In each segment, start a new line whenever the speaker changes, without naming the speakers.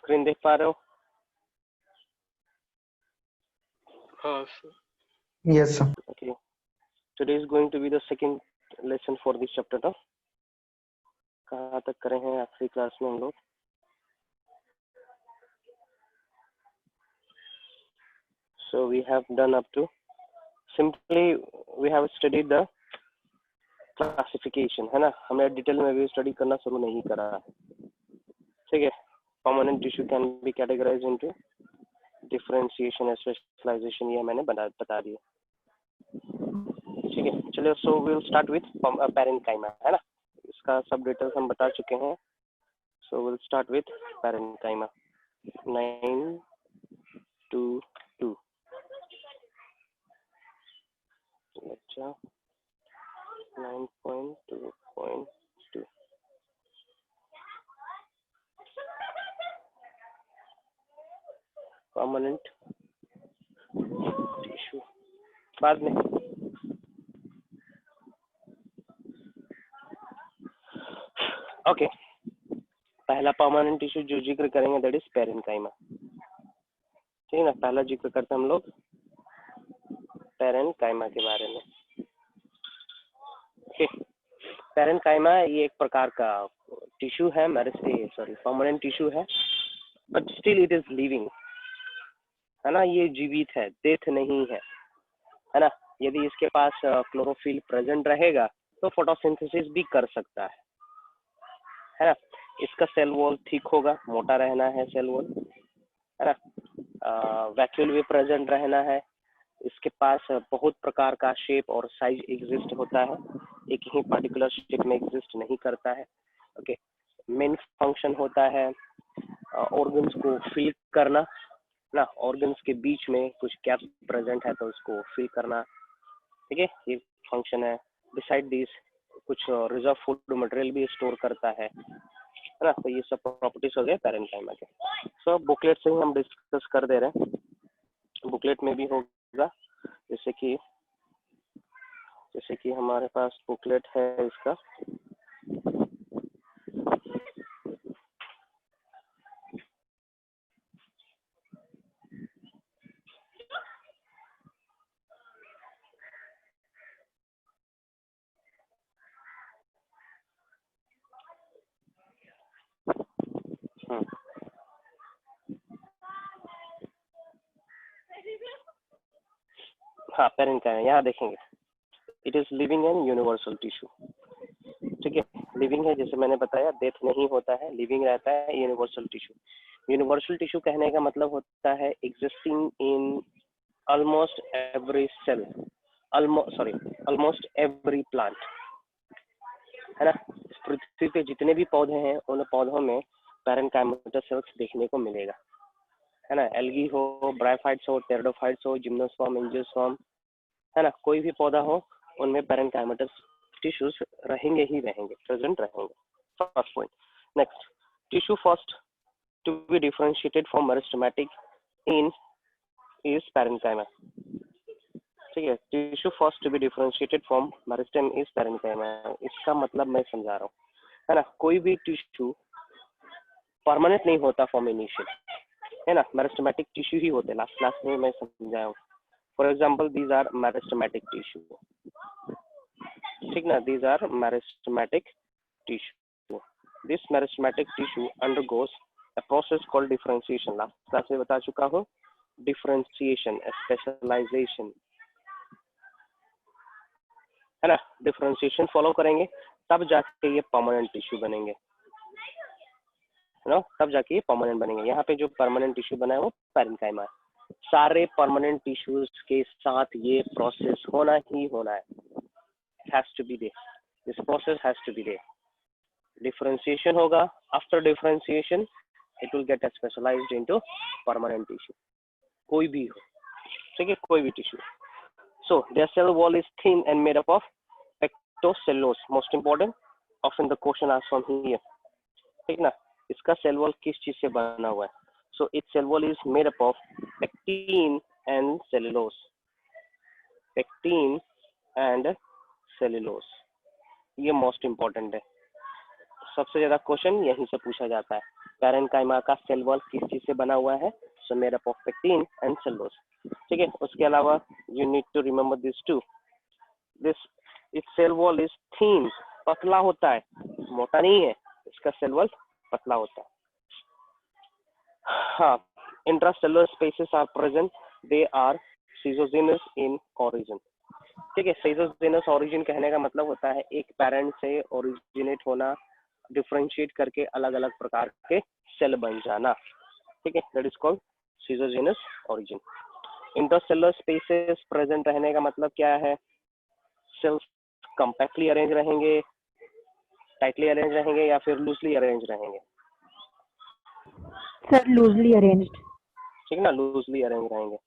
Screen देख पा रहे हो?
हाँ sir.
Yes, sir.
Okay. Today is going to be the second lesson for this chapter ना. कहाँ तक करे हैं आखिरी क्लास में हम लोग? So we have done up to simply we have studied the classification है ना. हमने डिटेल में भी स्टडी करना शुरू नहीं करा. ठीक है. Permanent tissue can be categorized into differentiation and specialization, ये मैंने बता दिया. ठीक है. चलिए, so we'll start with parenchyma है ना. इसका सब डिटेल्स हम बता चुके हैं. So we'll start with parenchyma 9.2.2. अच्छा 9.2.2. permanent tissue बाद में. ओके. पहला परमानेंट टिश्यू जो जिक्र करेंगे दैट इज पेरेन्काइमा. ठीक है ना. पहला जिक्र करते हैं हम लोग पेरेन्काइमा के बारे में. ओके. पेरेन्काइमा ये एक प्रकार का टिश्यू है, परमानेंट टिश्यू है, but still it is living है ना. ये जीवित है, डेथ नहीं है ना. यदि इसके पास क्लोरोफिल प्रेजेंट रहेगा तो फोटोसिंथेसिस भी कर सकता है ना. इसका सेल वॉल थिक होगा, मोटा रहना है सेल वॉल है ना. वैक्यूल भी प्रेजेंट रहना है. इसके पास बहुत प्रकार का शेप और साइज एग्जिस्ट होता है, एक ही पर्टिकुलर शेप में एग्जिस्ट नहीं करता है. ओके. मेन फंक्शन होता है ऑर्गन्स को फिल करना ना. ऑर्गन्स के बीच में कुछ गैप प्रेजेंट है तो उसको फिल करना. ठीक है, ये फंक्शन है. बिसाइड दिस कुछ रिजर्व फूड मटेरियल भी स्टोर करता है ना. तो ये सब प्रॉपर्टीज हो गए पेरेन्काइमा के. सो बुकलेट से ही हम डिस्कस कर दे रहे हैं. बुकलेट में भी होगा, जैसे कि हमारे पास बुकलेट है इसका. हाँ, पेरेन्काइमा यहाँ देखेंगे. It is living and universal tissue. ठीक है. लिविंग है, जैसे मैंने बताया, डेथ नहीं होता है, लिविंग रहता है. Universal tissue. यूनिवर्सल टिश्यू कहने का मतलब होता है existing in almost every cell, almost every plant है ना. पृथ्वी पे जितने भी पौधे हैं उन पौधों में पेरेन्काइमा सेल्स देखने को मिलेगा है ना. एल्गी हो, ब्रायोफाइट्स हो, टेरिडोफाइट्स हो, जिम्नोस्पर्म, एंजियोस्पर्म है ना. कोई भी पौधा हो उनमें पेरेन्काइमा टिश्यूज रहेंगे ही रहेंगे, प्रेजेंट रहेंगे. First point. Next, tissue first to be differentiated from meristematic in is parenchyma. ठीक है. Tissue first to be differentiated from meristem is parenchyma. इसका मतलब मैं समझा रहा हूँ है ना. कोई भी टिश्यू परमानेंट नहीं होता फॉर्म इनिशियल है ना. मेरिस्टेमेटिक टिश्यू ही होते. लास्ट क्लास में मैं समझाया हूँ. For example these are meristematic tissue. ठीक ना. These are meristematic tissue. This meristematic tissue undergoes a process called differentiation. Last class में बता चुका हूँ. डिफरेंशिएशन, स्पेशलाइजेशन है ना. डिफरेंशिएशन फॉलो करेंगे तब जाके ये परमानेंट टिश्यू बनेंगे है ना. तब जाके ये परमानेंट बनेंगे. यहाँ पे जो परमानेंट टिश्यू बना है वो पेरेन्काइमा है. सारे परमानेंट टिश्यूज के साथ ये प्रोसेस होना ही होना है. Has to be there. This process has to be there. Differentiation होगा. After differentiation it will get specialized into permanent tissue. कोई भी हो. ठीक है, कोई भी tissue. So their cell wall is thin and made up of pectocellulose. Most important, often the question asked from here. ठीक ना. इसका सेल वॉल किस चीज से बना हुआ है? So its cell wall is made up of pectin and cellulose. Pectin and cellulose, ये मोस्ट इंपॉर्टेंट है. सबसे ज्यादा क्वेश्चन यहीं से पूछा जाता है. पैरेन्काइमा का सेल वॉल किस चीज से बना हुआ है? So made up of pectin and cellulose. ठीक है, उसके अलावा you need to remember this too, this its cell wall is thin, पतला होता है, मोटा नहीं है, इसका सेल वॉल पतला होता है। हाँ, intracellular spaces are present, they are schizogenous in origin. ठीक है, सीजोजेनस ओरिजिन कहने का मतलब होता है एक पेरेंट से ओरिजिनेट होना, डिफरेंशिएट करके अलग अलग प्रकार के सेल बन जाना। ठीक है, that is called schizogenous origin. Intercellular spaces present रहने का मतलब क्या है? सेल्स कम्पैक्टली अरेंज रहेंगे, टाइटली अरेंज रहेंगे या फिर लूजली अरेंज रहेंगे?
Sir loosely arranged.
ठीक ना, लूजली अरेंज रहेंगे।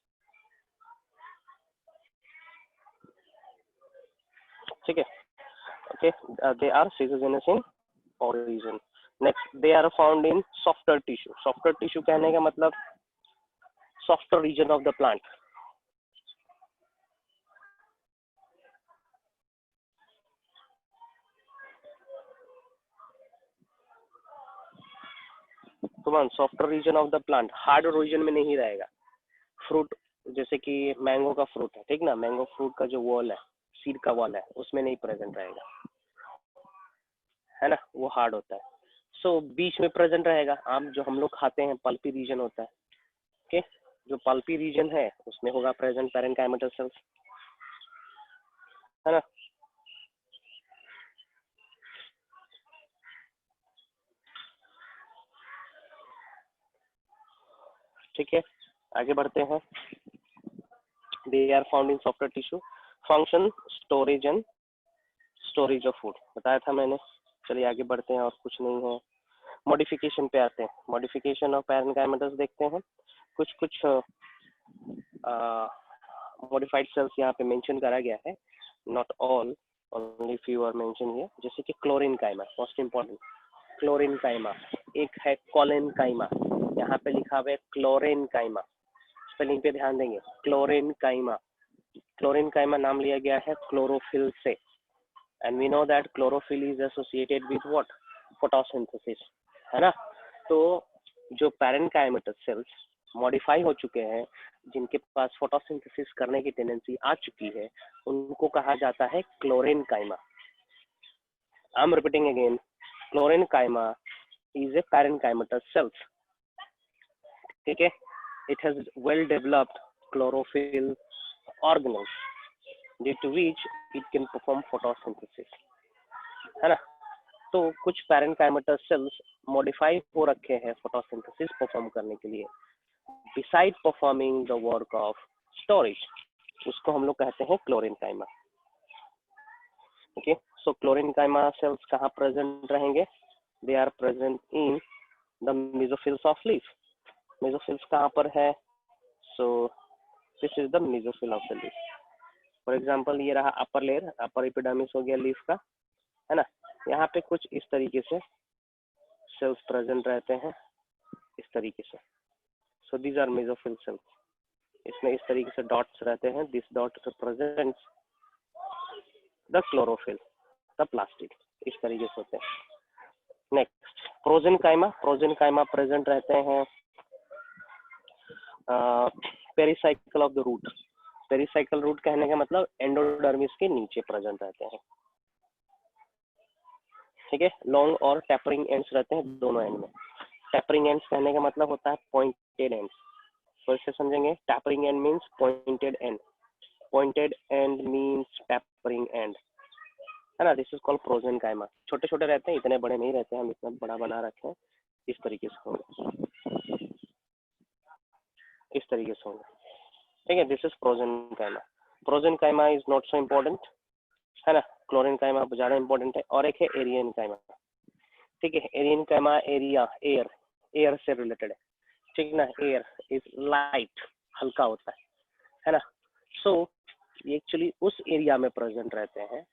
ठीक है, okay, they are schizogenous in origin. Next, they are found in softer tissue. Softer tissue कहने का मतलब softer region of the plant. Tuman softer region of the plant, hard region में नहीं रहेगा। फ्रूट जैसे कि मैंगो का फ्रूट है, ठीक ना, मैंगो फ्रूट का जो वॉल है, सीड का वॉल है, उसमें नहीं प्रेजेंट रहेगा, है ना, वो हार्ड होता है। सो बीच में प्रेजेंट रहेगा। आम जो हम लोग खाते हैं पल्पी रीजन होता है। ओके, जो पल्पी रीजन है उसमें होगा प्रेजेंट पैरेन्काइमेटल सेल्स, है ना। ठीक है, आगे बढ़ते हैं। They are found in software tissue. Function storage and storage of food बताया था मैंने। चलिए आगे बढ़ते हैं, और कुछ नहीं है। मॉडिफिकेशन पे आते हैं। मॉडिफिकेशन ऑफ पैरेन्काइमेटल्स देखते हैं। कुछ कुछ मॉडिफाइड सेल्स यहाँ पे मेंशन करा गया है, not all, only few are mention here. जैसे कि क्लोरेनकाइमा, मोस्ट इंपॉर्टेंट क्लोरेनकाइमा। एक है कोलेनकाइमा, यहाँ पे लिखा हुआ है क्लोरेनकाइमा, स्पेलिंग पे ध्यान देंगे। क्लोरेनकाइमा, क्लोरेनकाइमा नाम लिया गया है क्लोरोफिल से, and we know that chlorophyll is associated with what? Photosynthesis, है ना। तो जो पैरेन्काइमेटल सेल्स मॉडिफाई हो चुके हैं, जिनके पास फोटोसिंथेसिस करने की टेंडेंसी आ चुकी है, उनको कहा जाता है chlorenchyma. I am repeating again, chlorenchyma is a parenchymatous cells. ठीक है, it has well developed chlorophyll organelles due to which it can perform photosynthesis, है ना। तो कुछ parenchymatous cells मॉडिफाई हो रखे हैं फोटोसिंथेसिस परफॉर्म करने के लिए, beside performing the work of storage, उसको हम लोग कहते हैं क्लोरेनकाइमा। ओके, सो क्लोरेनकाइमा सेल्स कहाँ प्रेजेंट रहेंगे? They are present in the mesophils of leaf. Mesophils कहाँ पर है? So this is the mesophil of the leaf. For example, ये रहा upper layer, upper epidermis हो गया लीफ का, है ना। यहाँ पे कुछ इस तरीके से सेल्स प्रेजेंट रहते हैं, इस तरीके से। So these are mesophil cells. इसमें इस तरीके से डॉट्स रहते हैं। This dot represents the chlorophyll, the plastid, इस तरीके से होते हैं। नेक्स्ट, प्रोजेनकाइमा। प्रोजेनकाइमा प्रेजेंट रहते हैं pericycle of the root. Pericycle root कहने का मतलब एंडोडर्मिस के नीचे प्रेजेंट रहते हैं। ठीक है, लॉन्ग और टेपरिंग एंड्स रहते हैं दोनों एंड में। टेपरिंग एंड्स कहने का मतलब होता है पॉइंटेड एंड्स। फिर से समझेंगे, tapering end means pointed end, pointed end means tapering end, है ना। This is called prosenchyma. छोटे छोटे रहते हैं, इतने बड़े नहीं रहते हैं, हम इतना बड़ा बना रखे हैं। इस तरीके से होंगे, इस तरीके से होंगे। ठीक है, this is prosenchyma. Prosenchyma is not so important, है ना। क्लोरेनकाइमा ज्यादा इंपॉर्टेंट है। और एक है एरियनकाइमा। ठीक है, एरियनकाइमा एरिया, एयर, एयर से रिलेटेड है, ठीक ना। एयर इज लाइट, हल्का होता है ना। सो ये एक्चुअली उस एरिया में प्रेजेंट रहते हैं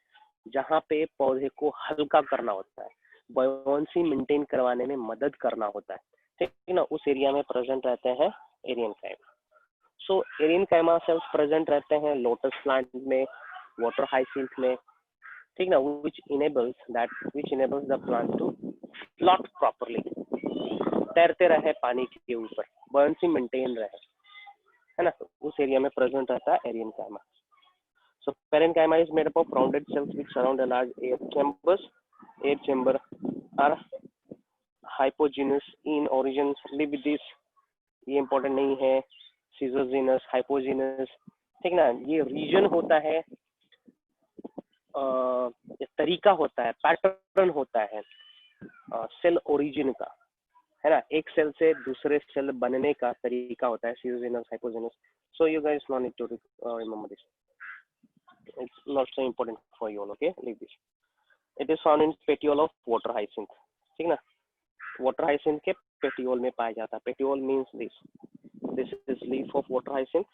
जहाँ पे पौधे को हल्का करना होता है, बायोन्सी मेंटेन करवाने में मदद करना होता है, ठीक है ना। उस एरिया में प्रेजेंट रहते हैं एरियनकाइमा। सो एरियनकाइमा सेल्स प्रेजेंट रहते हैं लोटस प्लांट में, वाटर हाइसिंथ में, ठीक ना, which enables the plant to float properly, तैरते रहे पानी के ऊपर, buoyancy मेंटेन रहे, है ना, तो उस एरिया में प्रेजेंट रहता है एरियनकाइमा। So parenchyma is made up of rounded cells which surround a large air chambers. Air chamber are hypogeneous in origin. Leave this, ये important नहीं है। Schizogenous, hypogeneous, ठीक ना, ये रीजन होता है, ये तरीका होता है, पैटर्न होता है सेल ओरिजिन का, है ना, एक सेल से दूसरे सेल बनने का तरीका होता है Schizogenous, hypogeneous. So you guys no need to remember this. It's not so important for you all, okay? Leave this. It is found in petiole of water hyacinth, ठीक ना, water hyacinth के petiole में पाया जाता है। petiole means this is leaf of water hyacinth,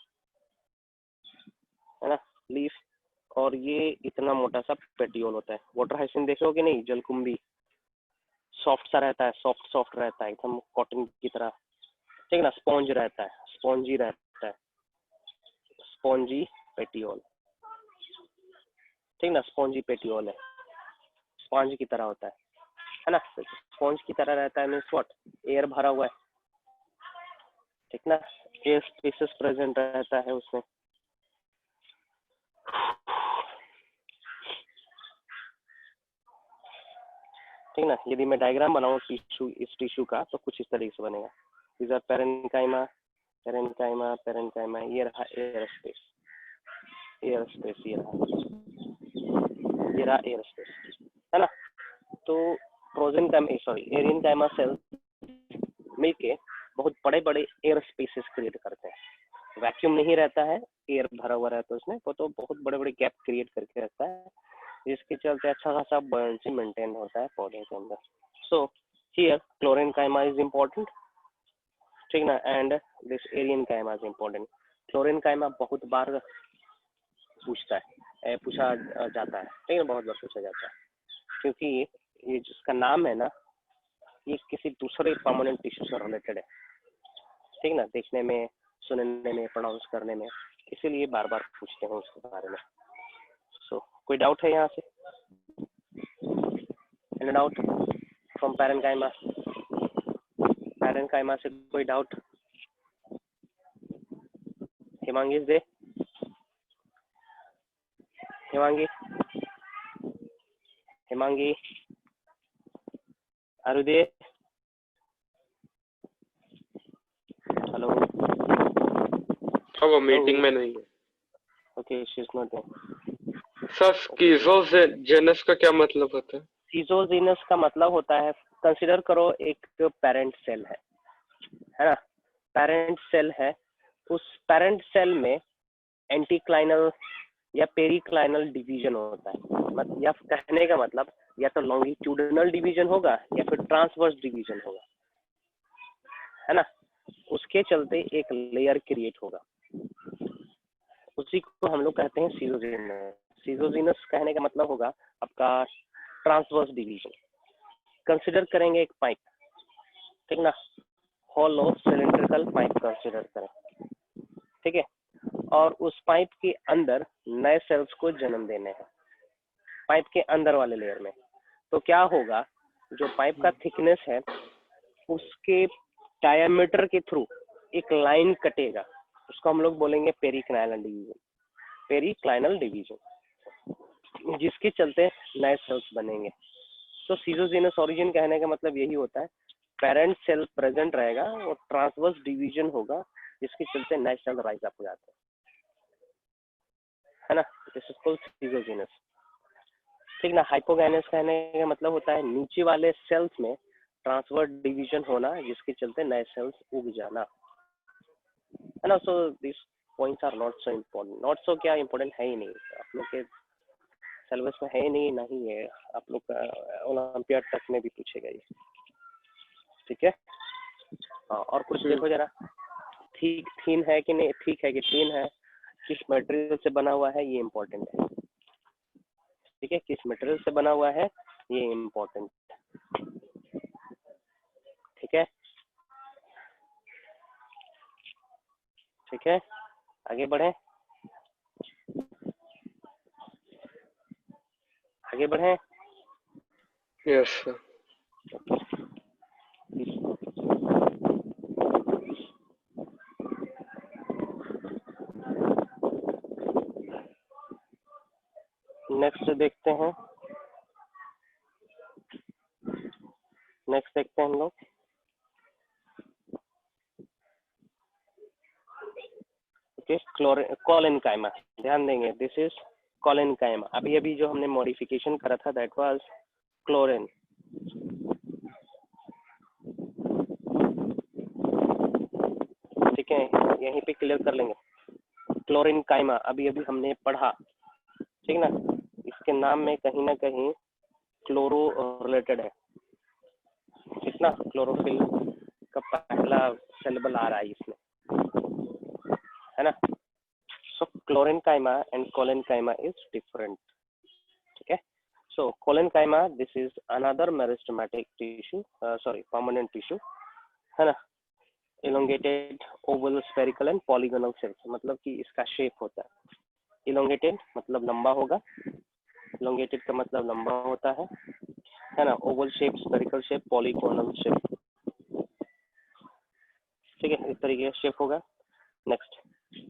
है ना, leaf, और ये इतना मोटा सा petiole होता है। water hyacinth देखे हो कि नहीं, जलकुंभी, सॉफ्ट सा रहता है, सॉफ्ट रहता है एकदम कॉटन की तरह, ठीक ना, स्पॉन्ज रहता है, स्पॉन्जी रहता है, स्पॉन्जी petiole, ठीक ना, स्पॉन्जी पेटियोल है, स्पॉन्ज की तरह होता है ना, स्पॉन्ज की तरह रहता है मीन्स व्हाट, एयर भरा हुआ है, ठीक ना, एयर स्पेसेस प्रेजेंट रहता है उसमें। ठीक ना, यदि मैं डायग्राम बनाऊं टिश्यू, इस टिश्यू का, तो कुछ इस तरीके से बनेगा। These are parenchyma, parenchyma, parenchyma, ये रहा एयर स्पेस, एयर स्पेस, ये रहा एयर स्पेस, है ना। तो प्रोजेनकाइमा, सॉरी, एरियनकाइमा सेल मिलके बहुत बड़े बड़े एयर स्पेसेस क्रिएट करते हैं। वैक्यूम नहीं रहता है, एयर भरा हुआ रहता है उसमें, वो तो बहुत बड़े बड़े गैप क्रिएट करके रखता है, जिसके चलते अच्छा खासा बॉयंसी मेंटेन होता है पौधे के अंदर। So here chlorenchyma is important, ठीक ना, and this aerenchyma is important. Chlorenchyma बहुत बार पूछा जाता है, ठीक है, बहुत बार पूछा जाता है, क्योंकि ये जिसका नाम है ना, ये किसी दूसरे परमानेंट टिश्यू से रिलेटेड है, ठीक ना, देखने में, सुनने में, प्रोनाउंस करने में, इसीलिए बार बार पूछते हैं उसके बारे में। सो कोई डाउट है यहाँ से? Any doubt from parenchyma? Parenchyma से कोई doubt? Himangi is there? Himangi, Himangi, are you there? Hello?
वो मीटिंग में नहीं है।
Okay, she is not there.
Sir schizogenous का क्या मतलब होता है?
स्किज़ोजेनस का मतलब होता है, कंसिडर करो एक पेरेंट सेल है ना, पेरेंट सेल है, उस पेरेंट सेल में एंटीक्लाइनल या पेरिक्लाइनल डिवीजन होता है, मतलब या कहने का मतलब या तो लॉन्गिट्यूडिनल डिवीजन होगा या फिर ट्रांसवर्स डिवीजन होगा, है ना, उसके चलते एक लेयर क्रिएट होगा, उसी को हम लोग कहते हैं सीजोजेनस। सीजोजेनस कहने का मतलब होगा आपका ट्रांसवर्स डिवीजन। कंसिडर करेंगे एक पाइप, ठीक ना, हॉलो सिलिंड्रिकल पाइप कंसिडर करें, ठीक है, और उस पाइप के अंदर नए सेल्स को जन्म देने हैं, पाइप के अंदर वाले लेयर में। तो क्या होगा, जो पाइप का थिकनेस है उसके डायमीटर के थ्रू एक लाइन कटेगा, उसको हम लोग बोलेंगे पेरिक्लाइनल डिवीजन, पेरिक्लाइनल डिवीजन, जिसके चलते नए सेल्स बनेंगे। तो सीजोजेनस ओरिजिन कहने का मतलब यही होता है, पेरेंट सेल प्रेजेंट रहेगा और ट्रांसवर्स डिवीजन होगा, जिसके चलते नए सेल राइज अप हो जाते हैं, है ना, दिस इज कॉल्ड सीजोजेनस, ठीक ना। हाइपोगेनस कहने का मतलब होता है नीचे वाले सेल्स में ट्रांसवर्स डिवीजन होना, जिसके चलते नए सेल्स उग जाना, है ना। So this points are not so important, not so क्या इम्पोर्टेंट है ही नहीं, आप लोग के सिलेबस में है ही नहीं है, आप लोग का ओलंपियाड तक में भी पूछेगा ये, ठीक है। हाँ, और कुछ देखो जरा, ठीक थीन है कि नहीं, ठीक है कि थीन है, किस मटेरियल से बना हुआ है ये इम्पोर्टेंट है, ठीक है, किस मटेरियल से बना हुआ है ये इम्पोर्टेंट, ठीक है, ठीक है, आगे बढ़े, आगे बढ़े।
Yes sir.
नेक्स्ट देखते हैं, नेक्स्ट देखते हैं हम लोग। ओके, कोलेनकाइमा, ध्यान देंगे, दिस इज कोलेनकाइमा। अभी अभी जो हमने मॉडिफिकेशन करा था दैट वाज क्लोरीन। ठीक है, यहीं पे क्लियर कर लेंगे। क्लोरेनकाइमा अभी अभी हमने पढ़ा, ठीक ना। इसके नाम में कहीं ना कहीं क्लोरो रिलेटेड है, ठीक ना। क्लोरोफिल का पहला सिलेबल आ रहा है इसमें, है ना। So chlorenchyma and collenchyma is different, ठीक है। So collenchyma, this is another meristematic tissue, sorry permanent tissue, है ना। Elongated, oval, spherical and polygonal cells, मतलब कि इसका शेप होता है इलोंगेटेड, मतलब लंबा होगा, इलोंगेटेड का मतलब लंबा होता है ना। Oval shape, spherical shape, polygonal shape, ठीक है, इस तरीके का शेप होगा। नेक्स्ट,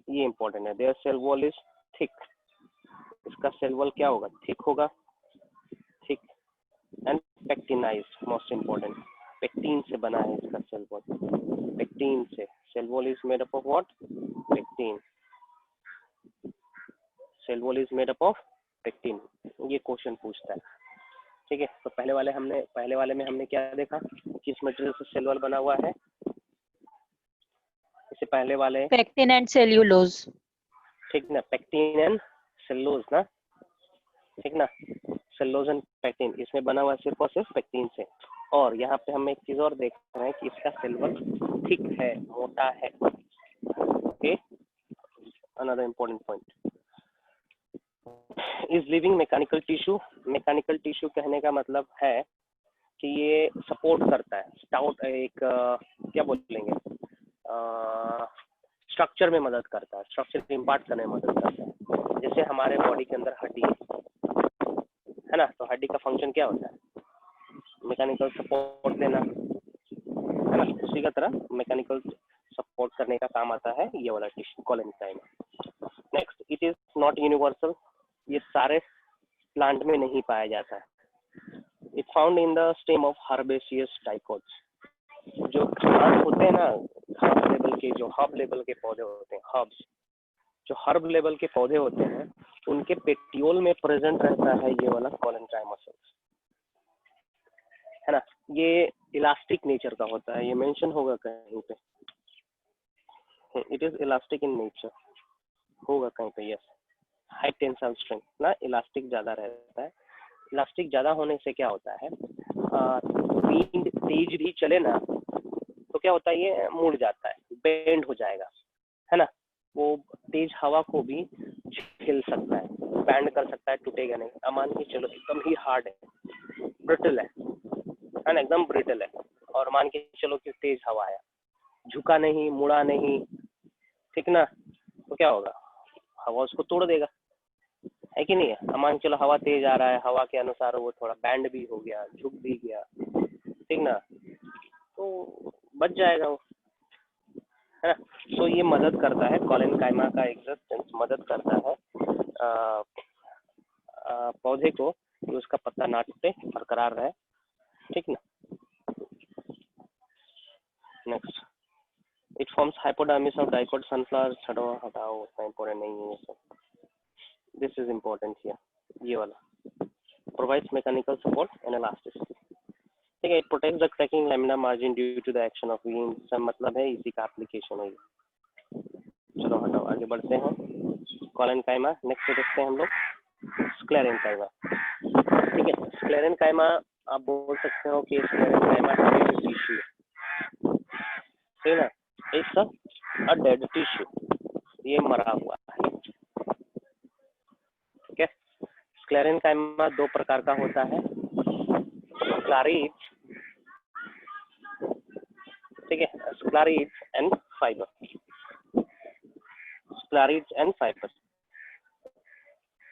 ये इंपॉर्टेंट है, their cell wall is thick, इसका सेल वॉल क्या होगा, थिक होगा, thick and pectinized, most important, pectin से बना है इसका सेल वॉल, पेक्टिन से। Cell wall is made up of what, pectin, cell wall is made up of pectin, ये क्वेश्चन पूछता है, ठीक है। तो पहले वाले में हमने क्या देखा, किस मटेरियल से सेल वॉल बना हुआ है, इससे पहले वाले
पेक्टिन एंड सेल्यूलोज,
ठीक ना, पेक्टिन एंड सेलुलोज ना, ठीक ना, सेलुलोज एंड पेक्टिन, इसमें बना हुआ सिर्फ और सिर्फ पेक्टिन से। और यहाँ पे हम एक चीज और देख रहे हैं कि इसका सेल वॉल थिक है, मोटा है, okay. Another important point, is living mechanical tissue. Mechanical tissue कहने का मतलब है कि ये सपोर्ट करता है, स्टाउट एक क्या बोलेंगे, स्ट्रक्चर में मदद करता है, स्ट्रक्चर इम्पार्ट करने में मदद करता है। जैसे हमारे बॉडी के अंदर हड्डी है ना, तो हड्डी का फंक्शन क्या होता है, मैकेनिकल सपोर्ट देना, है ना। उसी का तरह मैकेनिकल सपोर्ट करने का काम आता है ये वाला tissue, collenchyma. Next, it is not universal, ये सारे प्लांट में नहीं पाया जाता है। It found in the stem of herbaceous dicots, जो घास होते हैं ना, घास लेवल के, जो हर्ब लेवल के पौधे होते हैं, हर्ब्स, जो हर्ब लेवल के पौधे होते हैं, उनके पेटियोल में प्रेजेंट रहता है ये वाला कोलेनकाइमा सेल्स, है ना। ये इलास्टिक नेचर का होता है, ये मेंशन होगा कहीं पे, it is elastic in nature, होगा कहीं पे, यस। हाई टेंसाइल स्ट्रेंथ ना, इलास्टिक ज्यादा रहता है। इलास्टिक ज्यादा होने से क्या होता है, विंड तेज भी चले ना तो क्या होता है, ये मुड़ जाता है, बेंड हो जाएगा, है ना। वो तेज हवा को भी झेल सकता है, बैंड कर सकता है, टूटेगा नहीं। अब मान के चलो एकदम ही हार्ड है, ब्रिटल है ना, एकदम ब्रिटल है, और मान के चलो कि तेज हवा आया, झुका नहीं, मुड़ा नहीं, ठीक ना, तो क्या होगा, हवा उसको तोड़ देगा, है कि नहीं है। अब मान के चलो हवा तेज आ रहा है, हवा के अनुसार वो थोड़ा बैंड भी हो गया, झुक भी गया, ठीक ना, तो बच जाएगा वो, है ना। तो ये मदद करता है, कोलेनकाइमा का एग्जिस्टेंस मदद करता है पौधे को कि उसका पत्ता ना टूटे, बरकरार रहे, ठीक ना। Next, it forms hypodermis of dicot sunflower, छड़ो हटाओ, उतना इम्पोर्टेंट नहीं है ये सब, दिस इज इम्पोर्टेंट हियर, ये वाला provides mechanical support and elasticity, ठीक है। It protects the cracking lamina margin due to the action of wind, सब मतलब है इसी का एप्लीकेशन है ये। चलो हटाओ, आगे बढ़ते हैं। कोलेनकाइमा, नेक्स्ट देखते हैं हम लोग स्क्लेरेनकाइमा, ठीक है। स्क्लेरेनकाइमा आप बोल सकते हो कि स्क्लेरेनकाइमा डेड टिश्यू, ठीक है ना, इट्स अ डेड टिश्यू, ये मरा हुआ है, ठीक है। स्क्लेरेनकाइमा दो प्रकार का होता है, स्क्लेरेज, ठीक है, sclereids and fibre, sclereids and fibre,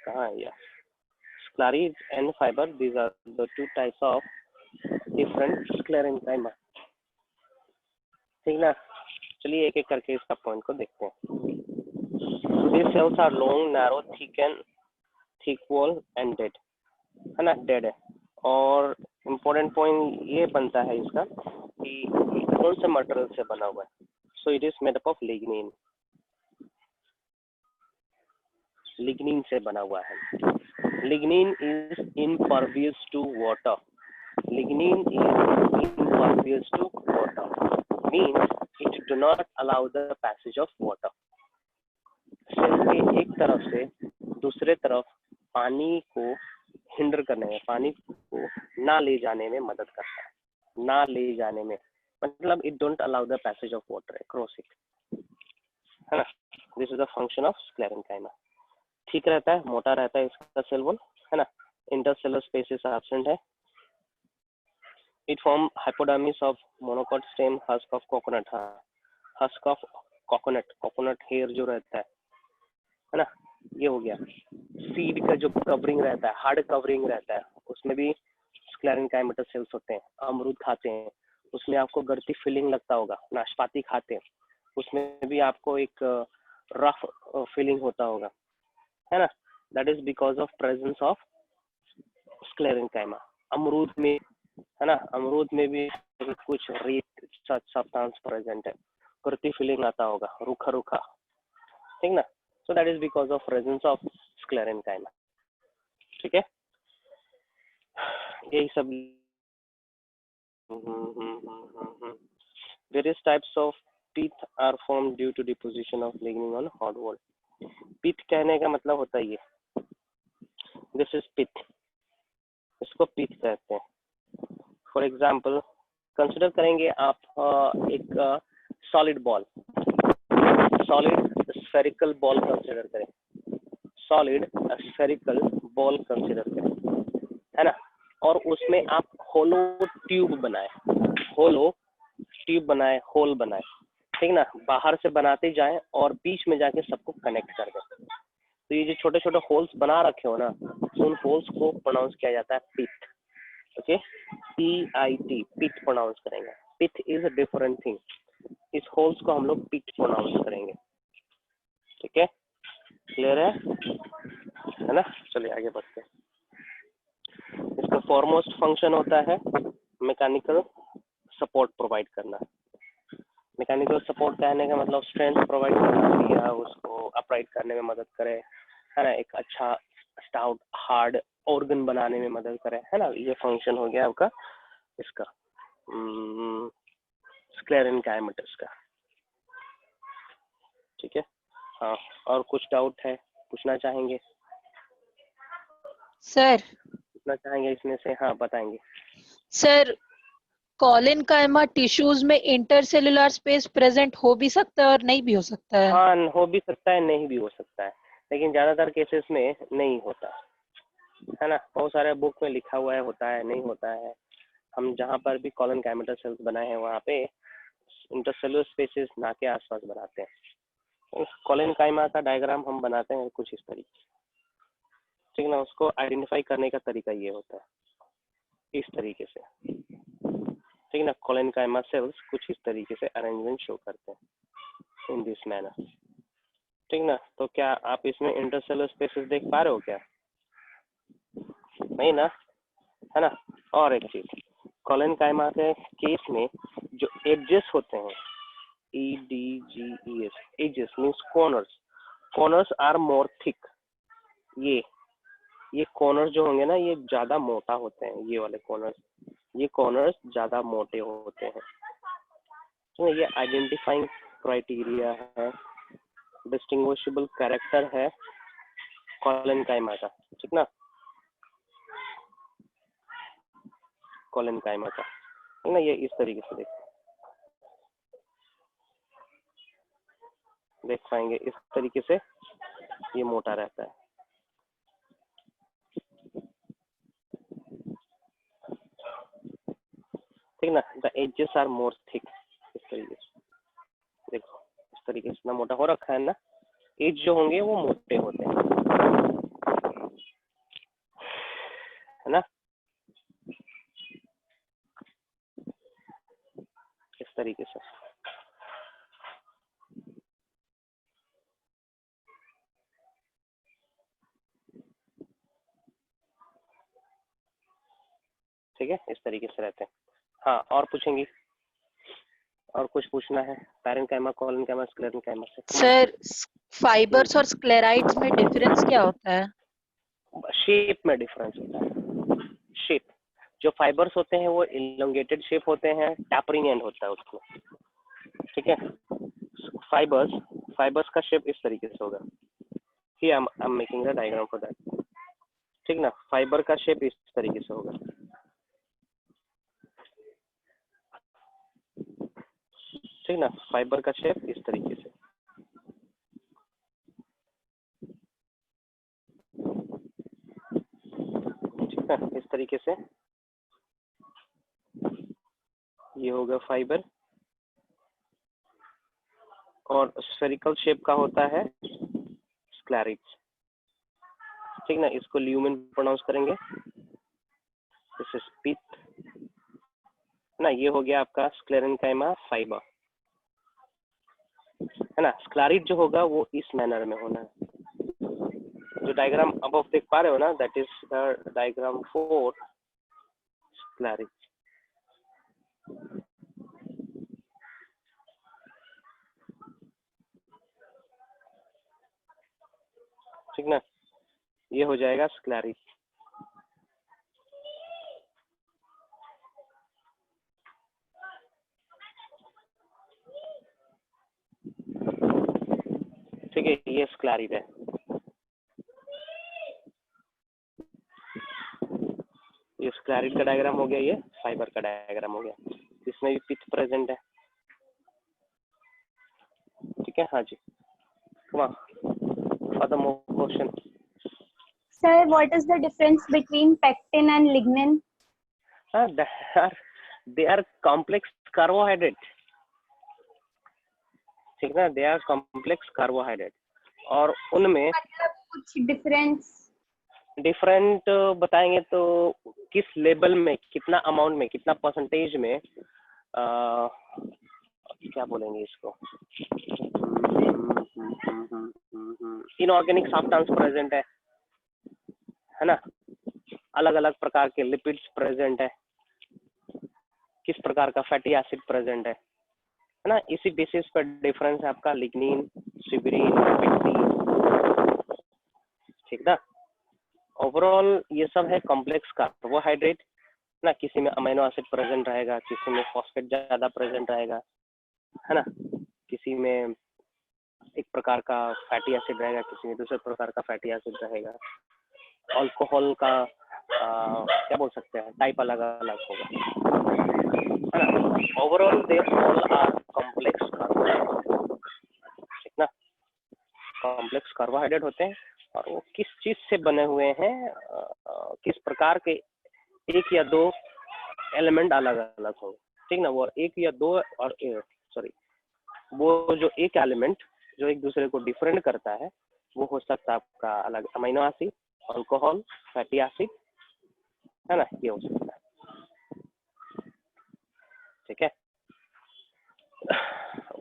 कहाँ है ये, sclereids and fibre, these are the two types of different sclerenchyma, ठीक ना। चलिए एक एक करके इसका पॉइंट को देखते हैं। These cells are long, narrow, thick wall and dead, है ना, डेड है। और इम्पोर्टेंट पॉइंट ये बनता है इसका कि ये कौन से मटेरियल से बना हुआ है। So it is made up of lignin, lignin से बना हुआ है। Lignin is impervious to water, lignin is impervious to water, means it do not allow the passage of water। Cell के एक तरफ से दूसरे तरफ पानी को हिंडर करने में, पानी को ना ले जाने में मदद करता है, ना ले जाने में मतलब it don't allow the passage of water across it, है ना। This is the function of sclerenchyma. ठीक रहता है, मोटा रहता है इसका सेल वॉल, है ना। इंटरसेलुलर स्पेसेस एब्सेंट है। It form hypodermis of monocot stem husk of coconut, हाँ, husk of coconut, coconut hair जो रहता है ना, ये हो गया। सीड का जो कवरिंग रहता है, हार्ड कवरिंग रहता है, उसमें भी स्क्लेरेंकाइमा सेल्स होते हैं। अमरूद खाते हैं, उसमें आपको गर्ती फीलिंग लगता होगा। नाशपाती खाते हैं, उसमें भी आपको एक रफ फीलिंग होता होगा, है ना। That is because of presence of sclerenchyma. अमरूद में, है ना, अमरूद में भी कुछ रेत सब्सटेंस प्रेजेंट है, गर्ती फीलिंग आता होगा, रूखा रूखा, ठीक ना। So that is because of presence of sclerenchyma. ठीक है, यही सब। Various types of pith are form due to deposition of lignin on hard wall. Pith कहने का मतलब होता है ये, दिस इज पीथ, इसको पीथ कहते हैं। फॉर एग्जाम्पल कंसिडर करेंगे आप एक solid ball, solid spherical ball consider करें, सॉलिड स्फेरिकल बॉल कंसिडर करें, है ना। और उसमें आप होलो ट्यूब बनाए, होलो ट्यूब बनाए, होल बनाए, ठीक ना। बाहर से बनाते जाएं और बीच में जाके सबको कनेक्ट कर दें। तो ये जो छोटे छोटे होल्स बना रखे हो ना, उन होल्स को प्रोनाउंस किया जाता है pith. Okay, PIT, pith pronounce करेंगे। Pith is a different thing, इस होल्स को हम लोग पिथ प्रोनाउंस करेंगे। ठीक है, क्लियर है ना। चलिए आगे बढ़ते हैं। इसका फॉरमोस्ट फंक्शन होता है मैकेनिकल सपोर्ट प्रोवाइड करना। मैकेनिकल सपोर्ट कहने का मतलब स्ट्रेंथ प्रोवाइड करना या उसको अपराइट करने में मदद करे, है ना। एक अच्छा स्टाउट हार्ड ऑर्गन बनाने में मदद करे, है ना। ये फंक्शन हो गया आपका इसका स्क्लेरेंकाइमा का। ठीक है, हाँ, और कुछ डाउट है, पूछना चाहेंगे?
सर
पूछना चाहेंगे इसमें से? हाँ, बताएंगे
सर, कोलेनकाइमा टिश्यूज में इंटरसेलुलर स्पेस प्रेजेंट हो भी सकता है और नहीं भी हो सकता है।
हाँ, हो भी सकता है, नहीं भी हो सकता है, लेकिन ज्यादातर केसेस में नहीं होता है ना। बहुत सारे बुक में लिखा हुआ है होता है, नहीं होता है। हम जहाँ पर भी कोलेनकाइमा सेल्स बनाए हैं वहाँ पे इंटरसेलुलर स्पेसेस ना के आसपास बनाते हैं। उस कोलेनकाइमा का डायग्राम हम बनाते हैं कुछ इस तरीके, ठीक ना। उसको आइडेंटिफाई करने का तरीका ये होता है, इस तरीके से, ठीक ना। कोलेनकाइमा सेल्स कुछ इस तरीके से अरेंजमेंट शो करते हैं इन दिस मैनर, ठीक ना। तो क्या आप इसमें इंटरसेलुलर स्पेसेस देख पा रहे हो क्या? नहीं ना, है ना। और एक चीज, कोलेनकाइमा के केस में जो एजेस होते हैं, EDGES, edges means corners, corners are more thick. ये कॉर्नर्स जो होंगे ना, ये ज्यादा मोटा होते हैं, ये वाले कॉर्नर्स, ये कॉर्नर्स ज्यादा मोटे होते हैं। तो ये आइडेंटिफाइंग क्राइटेरिया है, डिस्टिंग्विशेबल कैरेक्टर है कोलेनकाइमा का, ठीक ना। कोलेनकाइमा का, ठीक ना। ये इस तरीके से देख पाएंगे, इस तरीके से ये मोटा रहता है, ठीक ना। The edges are more thick, इस तरीके से देखो, इस तरीके से इतना मोटा हो रखा है ना, एज जो होंगे वो मोटे होते हैं, है ना। इस तरीके से ठीक है, इस तरीके से रहते हैं। हाँ, और पूछेंगी? और कुछ पूछना है पैरेन्काइमा, कोलेनकाइमा, स्क्लेरेन्काइमा से?
सर फाइबर्स और स्क्लेराइड्स में डिफरेंस क्या होता है?
शेप में डिफरेंस होता है। शेप, जो फाइबर्स होते हैं वो इलोंगेटेड शेप होते हैं, टैपरिंग एंड होता है उसमें, ठीक है। फाइबर्स का शेप इस तरीके से होगा। ही I am making the diagram for that, ठीक ना। फाइबर का शेप इस तरीके से होगा, ठीक ना। फाइबर का शेप इस तरीके से, ठीक है, इस तरीके से ये होगा फाइबर। और स्फेरिकल शेप का होता है स्क्लेराइड्स, ठीक ना। इसको ल्यूमेन प्रोनाउंस करेंगे। दिस इज पिथ ना। ये हो गया आपका स्क्लेरेन्काइमा फाइबर, है ना। स्क्लेराइड जो होगा वो इस मैनर में होना है। जो डायग्राम अब आप देख पा रहे हो ना, that is the diagram for sclereid, ठीक ना। ये हो जाएगा स्क्लेराइड। ठीक है, ये स्क्लेराइड है। ये स्क्लेराइड का डायग्राम हो गया, ये फाइबर का डायग्राम हो गया। इसमें भी पिथ प्रेजेंट है, ठीक है। हाँ जी, come on for the more question.
Sir, what is the difference between pectin and lignin?
They are complex carbohydrate, ठीक ना। दे आर कॉम्प्लेक्स कार्बोहाइड्रेट, और उनमें
मतलब कुछ
डिफरेंट बताएंगे तो किस लेवल में, कितना अमाउंट में, कितना परसेंटेज में, क्या बोलेंगे इसको, इनऑर्गेनिक सब्सटेंस प्रेजेंट है ना। अलग अलग प्रकार के लिपिड्स प्रेजेंट है, किस प्रकार का फैटी एसिड प्रेजेंट है ना। इसी बेसिस पर डिफरेंस है आपका लिग्निन, सिब्रीन, पेक्टिन, ठीक ना। ओवरऑल ये सब है कॉम्प्लेक्स कार्बोहाइड्रेट ना। किसी में अमीनो एसिड प्रेजेंट रहेगा, किसी में फॉस्फेट ज्यादा प्रेजेंट रहेगा, है ना। किसी में एक प्रकार का फैटी एसिड रहेगा, किसी में दूसरे प्रकार का फैटी एसिड रहेगा। अल्कोहल का क्या बोल सकते हैं, टाइप अलग अलग होगा, है ना। Overall they all are complex carbohydrate, ठीक ना। कॉम्प्लेक्स कार्बोहाइड्रेट होते हैं, और वो किस चीज से बने हुए हैं, किस प्रकार के एक या दो एलिमेंट अलग अलग हो, ठीक ना। वो एक या दो, और सॉरी, वो जो एक एलिमेंट जो एक दूसरे को डिफरेंट करता है, वो हो सकता है आपका अलग amino acid, alcohol, fatty acid, है ना। ये हो सकता है, ठीक है।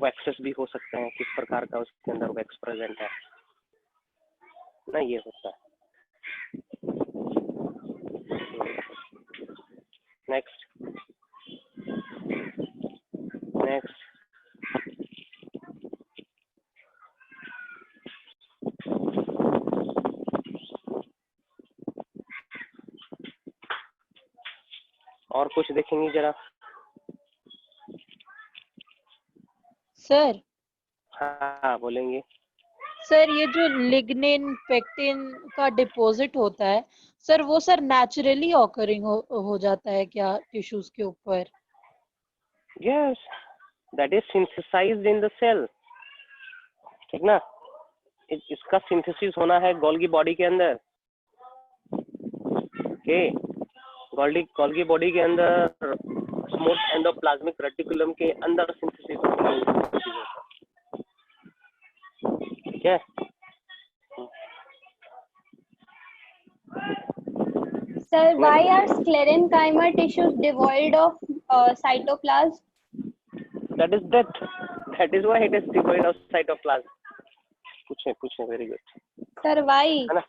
वैक्सेस भी हो सकते हैं, किस प्रकार का उसके अंदर वैक्स प्रेजेंट है ना, ये होता है। नेक्स्ट और कुछ देखेंगे जरा?
सर
हाँ, बोलेंगे।
सर ये जो लिग्निन पेक्टिन का डिपॉजिट होता है सर, वो सर नेचुरली ऑकरिंग हो जाता है क्या टिश्यूज के ऊपर?
Yes, that is synthesized in the cell, ठीक ना। इसका सिंथेसिस होना है गोल्गी बॉडी के अंदर, ओके। गोल्गी बॉडी के अंदर स्मूथ एंडोप्लाज्मिक रेटिकुलम के अंदर सिंथेसिस होता है, ठीक है।
Sir, why are sclerenchyma tissues devoid of cytoplasm?
That is death. That is why it is devoid of cytoplasm. पूछे वेरी गुड।
Sir, why?
है ना,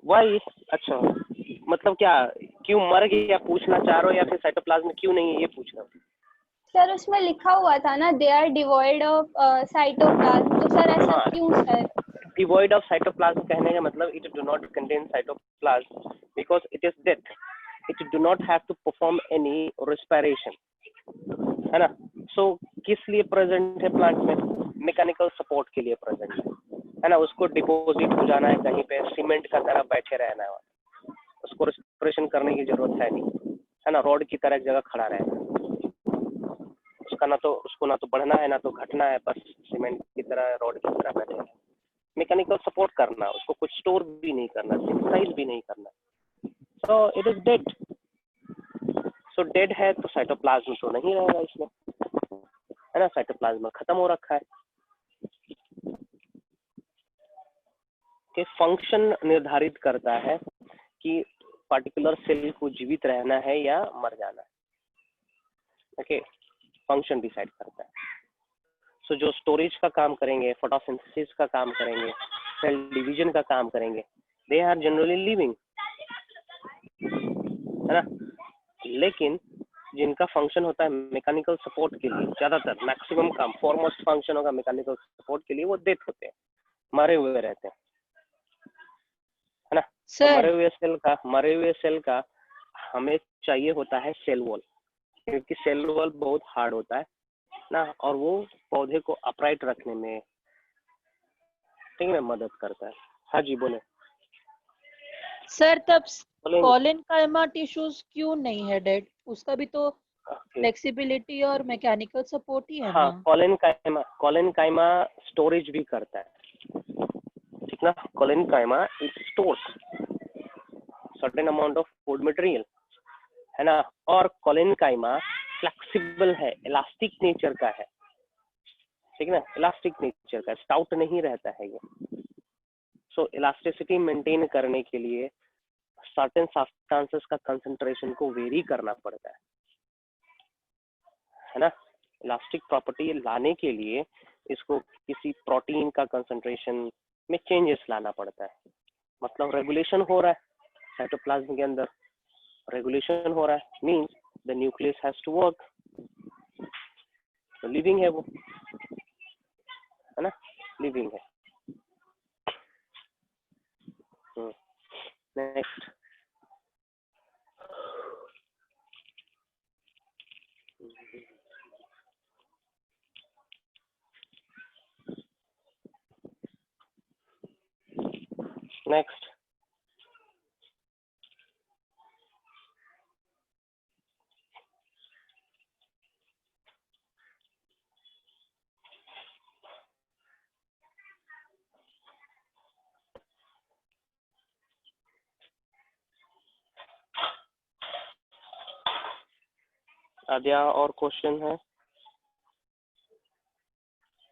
why? अच्छा, मतलब क्या क्यों मर गया पूछना चाह रहे हो, या फिर साइटोप्लाज्म क्यों नहीं है ये पूछ रहा हूँ?
सर उसमें लिखा हुआ था ना they are devoid of cytoplasm, तो सर ऐसा
हाँ,
क्यों सर?
डिवॉइड ऑफ साइटोप्लाज्म कहने का मतलब it do not contain cytoplasm because it is death, it do not have to perform any respiration, है ना। सो किस लिए प्रेजेंट है प्लांट में? मैकेनिकल सपोर्ट के लिए प्रेजेंट है ना। उसको डिपोजिट हो जाना है कहीं पे, सीमेंट का तरह बैठे रहना है, उसको रेस्पिरेशन करने की जरूरत है नहीं, है ना। रॉड की तरह एक जगह खड़ा रहना, उसको ना तो बढ़ना है ना तो घटना है, बस सीमेंट की तरह रॉड की तरह बैठे रहना। मैकेनिकल सपोर्ट करना, उसको कुछ स्टोर भी नहीं करना, सिंथेसाइज भी नहीं करना। सो it is dead. So dead है तो साइटोप्लाज्म तो नहीं रहेगा इसमें, है ना। साइटोप्लाज्म खत्म हो रखा है। कि फंक्शन निर्धारित करता है कि पर्टिकुलर सेल को जीवित रहना है या मर जाना है। ओके, फंक्शन डिसाइड करता है। सो जो स्टोरेज का काम करेंगे, फोटोसिंथेसिस का काम करेंगे, सेल डिवीजन का काम करेंगे, दे आर जनरली लिविंग, है ना। लेकिन जिनका फंक्शन होता है मैकेनिकल सपोर्ट के लिए, ज्यादातर मैक्सिमम काम फॉरमोस्ट फंक्शन होगा मैकेनिकल सपोर्ट के लिए, वो डेथ होते हैं, मरे हुए रहते हैं, है ना। तो
सर
मरे हुए सेल का हमें चाहिए होता है सेल वॉल, क्योंकि सेल वॉल बहुत हार्ड होता है ना, और वो पौधे को अपराइट रखने में, ठीक है, मदद करता है। हाँ जी बोले।
सर तब
बोलेंगे।
कॉलेनकाइमा टिश्यूज क्यों नहीं है डेड? उसका भी तो
ओके।
फ्लेक्सिबिलिटी और मैकेनिकल सपोर्ट ही है
हाँ,
ना।
कॉलेनकाइमा स्टोरेज भी करता है, ठीक ना। Collenchyma it stores certain amount of food material, है ना। और कॉलेनकाइमा फ्लेक्सिबल है, इलास्टिक नेचर का है, ठीक है ना, इलास्टिक नेचर का, स्टाउट नहीं रहता है ये। सो इलास्टिसिटी मेंटेन करने के लिए सर्टेन सब्सटेंसेस का कंसंट्रेशन को वेरी करना पड़ता है ना। इलास्टिक प्रॉपर्टी लाने के लिए इसको किसी प्रोटीन का कंसंट्रेशन में चेंजेस लाना पड़ता है। मतलब रेगुलेशन हो रहा है साइटोप्लाज्म के अंदर, रेगुलेशन हो रहा है, means the nucleus has to work. तो लिविंग है वो, है ना, लिविंग है। Next, next. आद्या और क्वेश्चन है?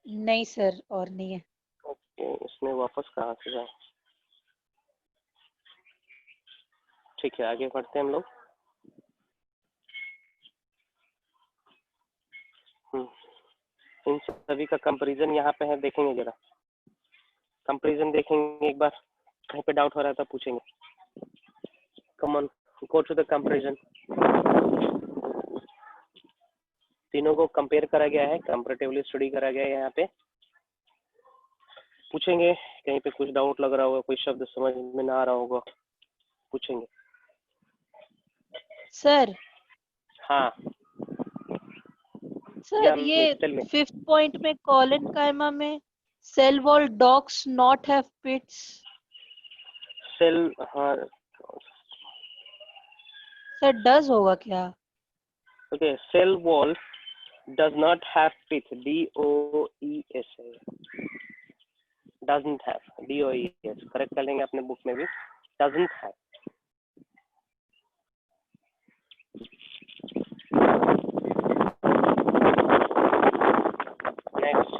नहीं सर, और नहीं है।
ओके, इसमें वापस कहाँ से जाए? ठीक है, आगे बढ़ते हैं हम लोग। इन सभी का कंपैरिजन यहाँ पे है, देखेंगे जरा, कंपैरिजन देखेंगे एक बार, कहीं पे डाउट हो रहा था पूछेंगे। Come on, go to the comparison. तीनों को कंपेयर करा गया है, कंपैरेटिवली स्टडी करा गया है। यहाँ पे पूछेंगे, कहीं पे कुछ डाउट लग रहा होगा, कोई शब्द समझ में ना आ रहा होगा, पूछेंगे।
सर
हाँ
सर ये
टेल मी।
5th पॉइंट में कॉलेनकाइमा में cell wall does not have pits.
Cell, हाँ
सर डज होगा क्या?
ओके, cell wall does not have pith, DOES है, doesn't have, DOES करेक्ट कर लेंगे अपने बुक में भी, doesn't have। नेक्स्ट,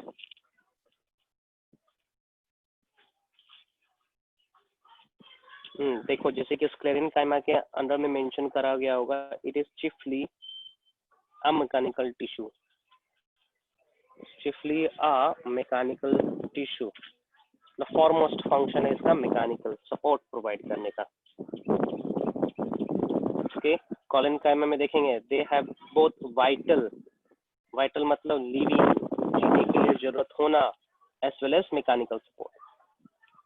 देखो जैसे कि स्क्लेरेनकाइमा के अंदर में मेंशन करा गया होगा, it is chiefly a mechanical tissue, chiefly a mechanical tissue. The foremost function है इसका मैकेनिकल सपोर्ट प्रोवाइड करने का। ओके कॉलेनकाइमा में देखेंगे they have both vital, vital मतलब लिविंग, जीने के लिए जरूरत होना, as well as mechanical support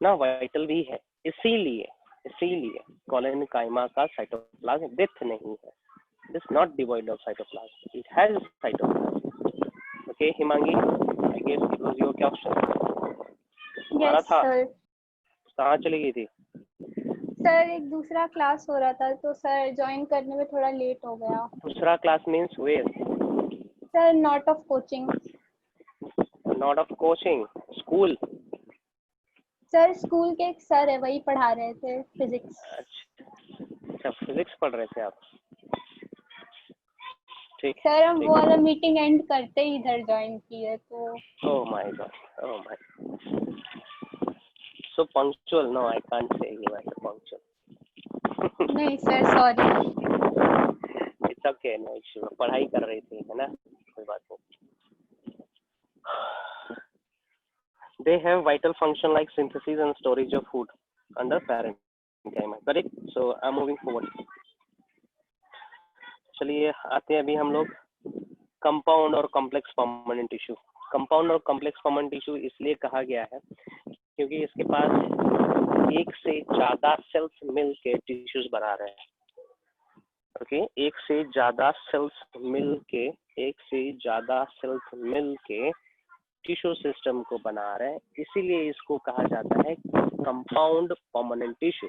ना, वाइटल भी है। इसीलिए कॉलेनकाइमा का साइटोप्लाज्म डेथ नहीं है, it is not devoid of cytoplasm, it has cytoplasm. Okay Himangi, I guess it was your question. तुम्हारा
यस
था,
सर।
कहाँ चली गई थी?
सर एक दूसरा क्लास हो रहा था तो सर ज्वाइन करने में थोड़ा लेट हो गया।
दूसरा class means where?
Sir not of coaching.
Not of coaching, school?
Sir school के एक सर है वही पढ़ा रहे थे फिजिक्स।
अच्छा फिजिक्स पढ़ रहे थे आप, ठीक
सर हम
ठीक।
वो वाला मीटिंग एंड करते ही इधर ज्वाइन किए तो।
Oh my God, oh my, so punctual, no I can't say you are punctual।
नहीं sir sorry.
It's okay, no issue, पढ़ाई कर रही थी है ना, कोई बात नहीं। They have vital function like synthesis and storage of food under parenchyma, correct? So I'm moving forward। चलिए आते हैं अभी हम लोग कंपाउंड और कॉम्प्लेक्स परमानेंट टिश्यू। कंपाउंड और कॉम्प्लेक्स परमानेंट टिश्यू इसलिए कहा गया है क्योंकि इसके पास एक से ज्यादा सेल्स मिल के टिश्यूज बना रहे हैं। ओके एक से ज्यादा सेल्स मिल के टिश्यू सिस्टम को बना रहे हैं, इसीलिए इसको कहा जाता है compound permanent tissue.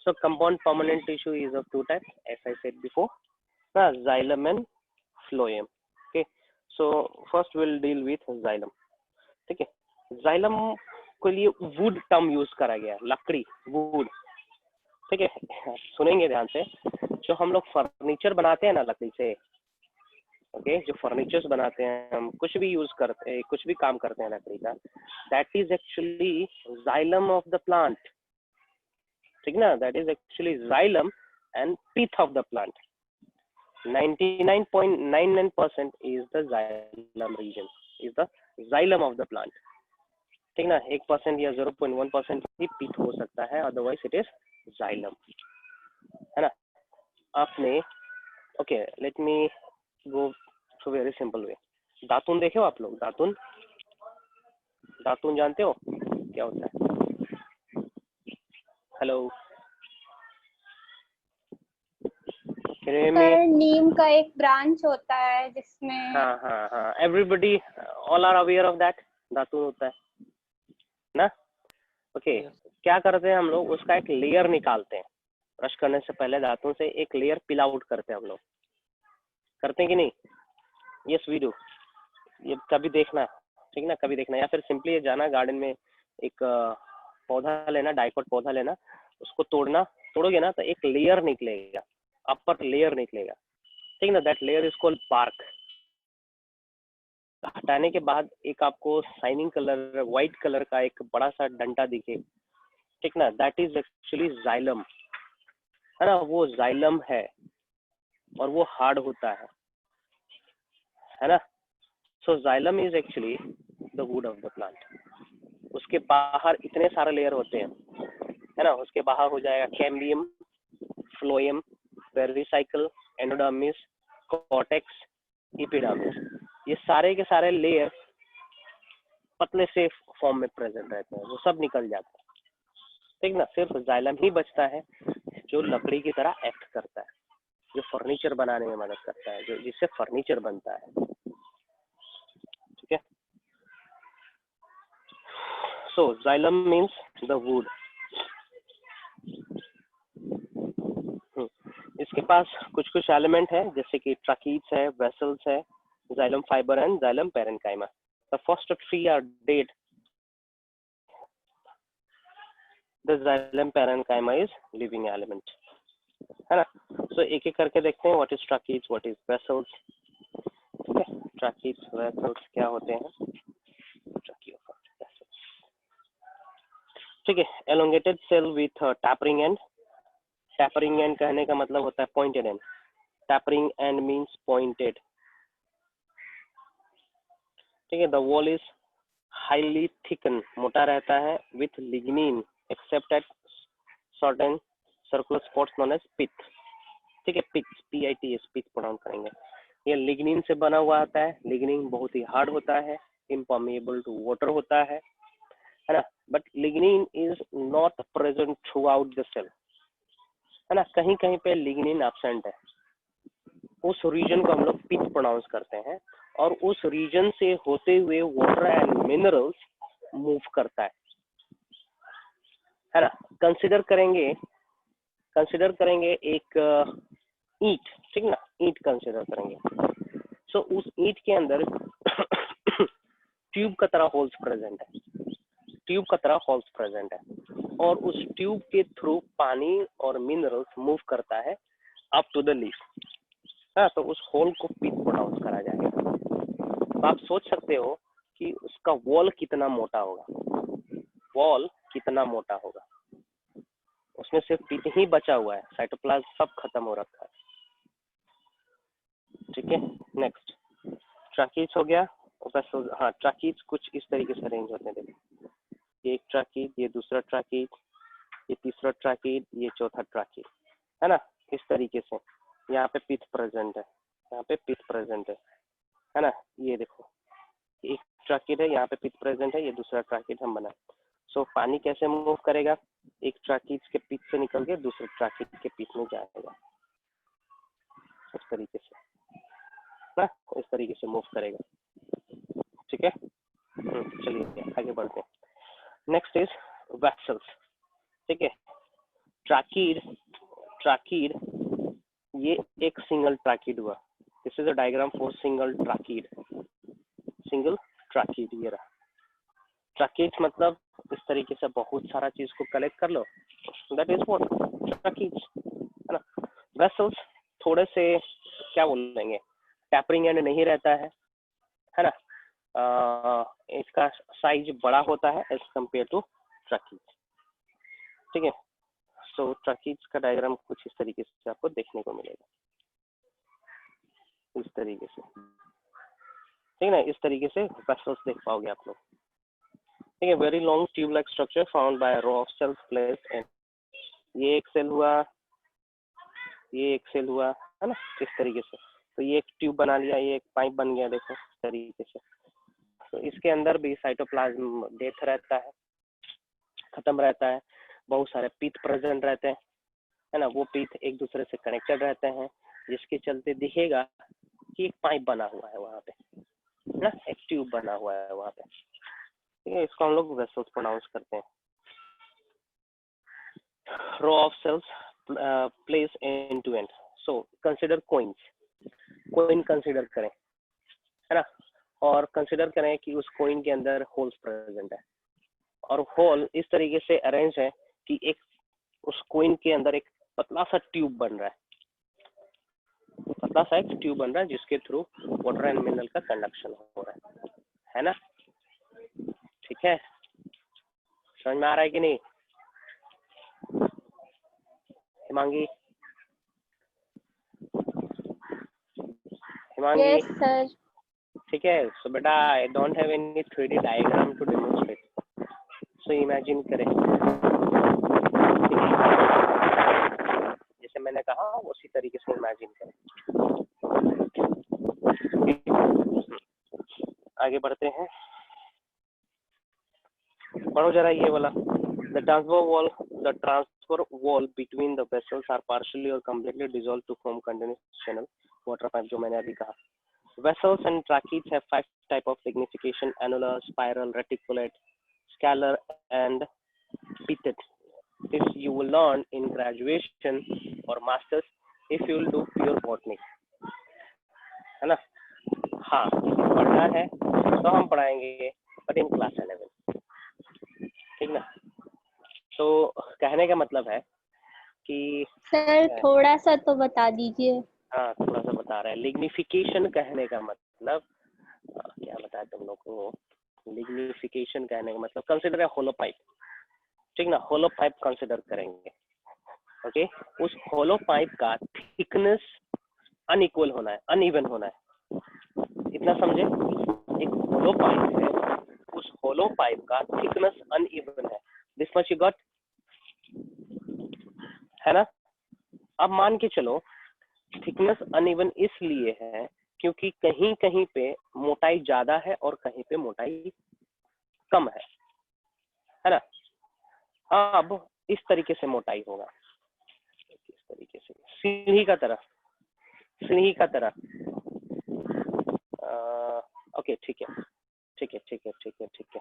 So compound permanent tissue is of two types, as I said before, xylem and phloem। okay so first we'll deal with xylem। ठीक है, xylem के लिए वुड टर्म यूज करा गया, लकड़ी, वुड। ठीक है, सुनेंगे ध्यान से, जो हम लोग फर्नीचर बनाते हैं ना लकड़ी से, ओके जो फर्नीचर्स बनाते हैं हम, कुछ भी यूज करते हैं, कुछ भी काम करते हैं लकड़ी का, that is actually xylem of the plant. ठीक ना, that is actually xylem and pith of the plant। 99.99% is the xylem region, is the xylem of the plant। ठीक ना, 1% या 0.1% ही पीठ हो सकता है, अदरवाइज इट इज xylem, है ना। आपने okay let me go through very simple way. दातुन देखे हो आप लोग? दातुन, दातुन जानते हो क्या होता है? हेलो,
सर नीम का एक ब्रांच होता है जिसमें।
हाँ everybody all are aware of that, दातुन होता है ना। ओके क्या करते हैं हम लोग, उसका एक लेयर निकालते हैं, ब्रश करने से पहले दातुन से एक लेयर पिल आउट करते हैं हम लोग, करते हैं कि नहीं? Yes we do. ये कभी देखना, ठीक ना, कभी देखना, या फिर सिंपली जाना गार्डन में, एक पौधा लेना, डाइकोट पौधा लेना, उसको तोड़ना, तोड़ोगे ना तो एक लेयर निकलेगा, अपर लेयर निकलेगा, ठीक ना, that layer is called bark. हटाने के बाद एक आपको शाइनिंग कलर, व्हाइट कलर का एक बड़ा सा डंडा दिखे, ठीक ना, दैट इज एक्चुअली जाइलम, है ना, वो जाइलम है और वो हार्ड होता है ना। So xylem is actually the wood of the plant. उसके बाहर इतने सारे लेयर होते हैं, है ना, उसके बाहर हो जाएगा cambium, phloem, pericycle, endodermis, cortex, epidermis. ये सारे के सारे लेयर पतले से फॉर्म में प्रेजेंट रहते हैं, वो सब निकल जाते हैं, ठीक ना। सिर्फ जाइलम ही बचता है जो लकड़ी की तरह एक्ट करता है, जो फर्नीचर बनाने में मदद करता है, जो जिससे फर्नीचर बनता है, ठीक है। सो जाइलम मीन्स द वुड। इसके पास कुछ कुछ एलिमेंट है, जैसे कि ट्रकीज है, वेसल्स है, xylem fiber and xylem parenchyma। The first three are dead, the xylem parenchyma is living element, है ना। So एक एक करके देखते हैं, what is tracheids, what is vessels, ठीक है। tracheids, vessels क्या होते हैं? ठीक है, elongated cell with tapering end। tapering end कहने का मतलब होता है pointed end, tapering end means pointed, ठीक है। The wall is highly thicken, मोटा रहता है, with lignin except at certain circular spots known as pith. ठीक है, पिट्स, PITS, पिट्स प्रोनाउंस करेंगे। ये लिग्निन से बना हुआ आता है। लिग्निन बहुत ही हार्ड होता है, इम्पर्मिएबल टू वाटर होता है ना। But lignin is not present throughout the cell, है ना। कहीं कहीं पे लिग्निन एब्सेंट है, उस रीजन को हम लोग पिच प्रोनाउंस करते हैं, और उस रीजन से होते हुए वाटर एंड मिनरल्स मूव करता है ना। कंसिडर करेंगे एक ईंट, ठीक ना, ईंट कंसिडर करेंगे। सो उस ईंट के अंदर ट्यूब का तरह होल्स प्रेजेंट है, और उस ट्यूब के थ्रू पानी और मिनरल्स मूव करता है अप टू द लीफ, हाँ। तो उस होल को पिच प्रोनाउंस करा जाएगा। तो आप सोच सकते हो कि उसका वॉल कितना मोटा होगा, उसमें सिर्फ पिच ही बचा हुआ है, साइटोप्लाज्म सब खत्म हो रखा है, ठीक है। नेक्स्ट ट्रैकीज हो गया। हाँ, ट्रैकीज कुछ इस तरीके से अरेंज होते हैं, देखो, ये एक ट्रैकीज, ये दूसरा ट्रैकीज, ये तीसरा ट्रैकीज, ये चौथा ट्रैकीज, है ना। इस तरीके से यहाँ पे पिच प्रेजेंट है ना। ये देखो, एक ट्रैकीड है, यहाँ पे पिच प्रेजेंट है, ये दूसरा ट्रैकीड हम बना। सो पानी कैसे मूव करेगा, एक ट्रैकीड के पिच से निकल के दूसरे ट्रैकीड के पिच में जाएगा, इस तरीके से ना, इस तरीके से मूव करेगा, ठीक है। चलिए आगे बढ़ते हैं। नेक्स्ट इज वेसल्स, ठीक है। ट्रैकीड ये एक सिंगल ट्रैकीड हुआ। This is a diagram for single tracheid, ये रहा। ट्रैकीड मतलब इस तरीके से बहुत सारा चीज को कलेक्ट कर लो, दैट इज व्हाट ट्रैकीड, है ना। वेसल्स थोड़े से क्या बोलेंगे, टैपरिंग एंड नहीं रहता है ना। इसका साइज बड़ा होता है एज कम्पेयर टू ट्रैकीड, ठीक है। सो ट्रैकीड का डायग्राम कुछ इस तरीके से आपको देखने को मिलेगा, इस तरीके से, ठीक है ना। इस तरीके से वेसल्स देख पाओगे आप लोग, ठीक है। Very long tube like structure found by row of cells placed in, ये एक सेल हुआ, ये एक सेल हुआ, है ना, इस तरीके से। तो ये एक ट्यूब बना लिया, ये एक पाइप बन गया, देखो इस तरीके से। तो इसके अंदर भी साइटोप्लाज्म डेथ रहता है, खत्म रहता है, बहुत सारे पीथ प्रेजेंट रहते हैं, है ना। वो पीथ एक दूसरे से कनेक्टेड रहते हैं, जिसके चलते दिखेगा कि एक पाइप बना हुआ है वहाँ पे, है ना, एक ट्यूब बना हुआ है वहाँ पे, ठीक है। इसको हम लोग वेसल्स प्रोनाउंस करते हैं। Row of cells place end to end. So consider coin consider करें, है ना, और कंसिडर करें कि उस कोइन के अंदर होल्स प्रेजेंट है, और होल इस तरीके से अरेंज है कि एक उस कोइन के अंदर एक पतला सा ट्यूब बन रहा है, जिसके थ्रू वाटर एंड मिनरल का कंडक्शन हो रहा है ना, ठीक है। समझ में आ रहा है कि नहीं हिमांगी?
Yes, sir.
ठीक है। सो बेटा, I don't have any 3D diagram to demonstrate, so imagine करें, जैसे मैंने कहा उसी तरीके से इमेजिन करें। आगे बढ़ते हैं, पढ़ो जरा ये वाला। The transfer wall between the vessels are partially or completely dissolved to form continuous channel water pipe, जो मैंने अभी कहा। Vessels and tracheids have 5 type of signification: annular, spiral, reticulate, scalar, and pitted. This you will learn in graduation or masters if you will do pure botany, है ना। हाँ, पढ़ना है तो हम पढ़ाएंगे, बट इन क्लास 11, ठीक ना। तो कहने का मतलब है कि
सर थोड़ा सा तो बता दीजिए।
हाँ, थोड़ा सा बता रहे हैं। लिग्निफिकेशन कहने का मतलब क्या बताया तुम लोग को? लिग्निफिकेशन कहने का मतलब कंसिडर है होलो पाइप, ठीक ना। होलो पाइप कंसिडर करेंगे, ओके। उस होलो पाइप का थिकनेस अनइक्वल होना है, अनइवन होना है, इतना समझे। एक होलो पाइप है, उस होलो पाइप का थिकनेस अनइवन है, दिस मच यू गॉट, है ना। अब मान के चलो थिकनेस अनइवन इसलिए है क्योंकि कहीं कहीं पे मोटाई ज्यादा है और कहीं पे मोटाई कम है ना। हाँ, अब इस तरीके से मोटाई होगा, इस तरीके से सीढ़ी का तरह, सीढ़ी का तरह। ओके ठीक है ठीक है ठीक है ठीक है ठीक है।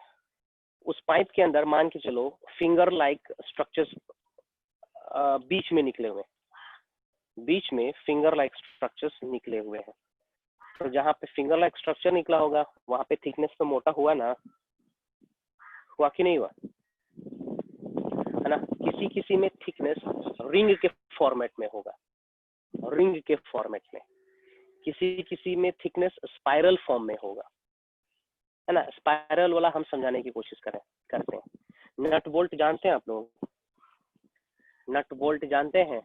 उस पाइप के अंदर मान के चलो फिंगर लाइक स्ट्रक्चर्स बीच में निकले हुए, बीच में फिंगर लाइक स्ट्रक्चर्स निकले हुए हैं। तो जहाँ पे फिंगर लाइक स्ट्रक्चर निकला होगा वहां पे थिकनेस तो मोटा हुआ ना, हुआ कि नहीं हुआ, है ना। किसी किसी में थिकनेस रिंग के फॉर्मेट में होगा, रिंग के फॉर्मेट में, किसी किसी में थिकनेस स्पाइरल फॉर्म में होगा, है ना। स्पाइरल वाला हम समझाने की कोशिश करते हैं। नट बोल्ट जानते हैं आप लोग, नट बोल्ट जानते हैं,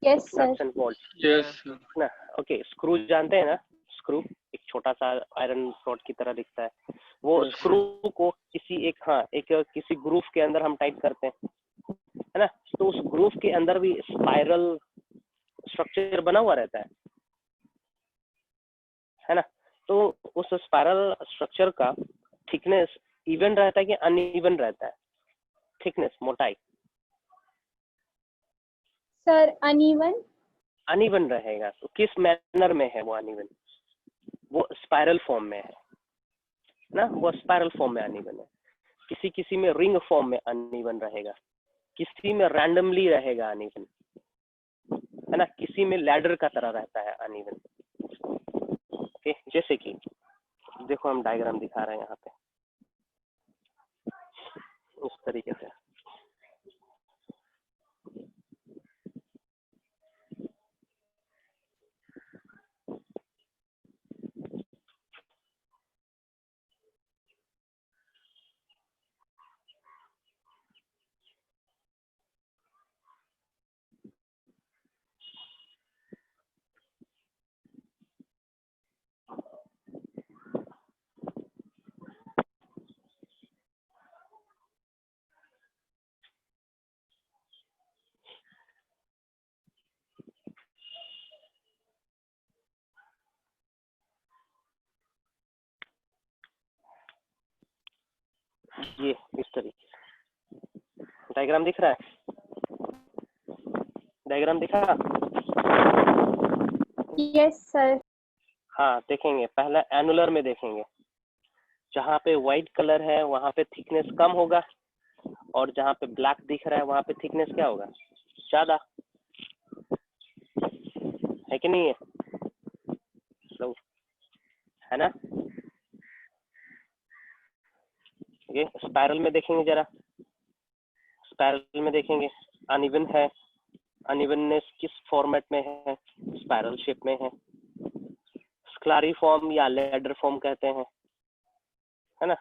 yes sir.
Nuts and bolt
yes
ना। ओके, स्क्रू जानते हैं ना, स्क्रू एक छोटा सा आयरन रॉड की तरह दिखता है, वो
Yes,
स्क्रू को किसी एक किसी ग्रूव के अंदर हम टाइट करते हैं, है ना। तो उस ग्रूव के अंदर भी स्पाइरल स्ट्रक्चर बना हुआ रहता है ना। तो उस स्पाइरल स्ट्रक्चर का थिकनेस इवन रहता है कि अनइवन रहता है, थिकनेस मोटाई
सर अनइवन।
अनइवन रहेगा। तो किस मैनर में है वो अनइवन, वो स्पाइरल फॉर्म में है ना, वो स्पाइरल फॉर्म में अनइवन है। किसी किसी में रिंग फॉर्म में अनइवन रहेगा, किसी में रैंडमली रहेगा अनइवन, है ना। किसी में लैडर का तरह रहता है अनइवन। ओके, जैसे कि देखो हम डायग्राम दिखा रहे हैं यहाँ पे उस तरीके से। ये इस तरीके से डायग्राम दिख रहा है, डायग्राम दिखा।
Yes sir.
हाँ देखेंगे, पहला एनुलर में देखेंगे, जहाँ पे व्हाइट कलर है वहां पे थिकनेस कम होगा और जहाँ पे ब्लैक दिख रहा है वहां पे थिकनेस क्या होगा, ज्यादा, है कि नहीं है, तो है ना। ये स्पाइरल में देखेंगे जरा, स्पाइरल में देखेंगे अनइवन है, अनइवननेस किस फॉर्मेट में है, स्पाइरल शेप में है, स्क्लेरिफॉर्म या लैडर फॉर्म कहते हैं, है ना।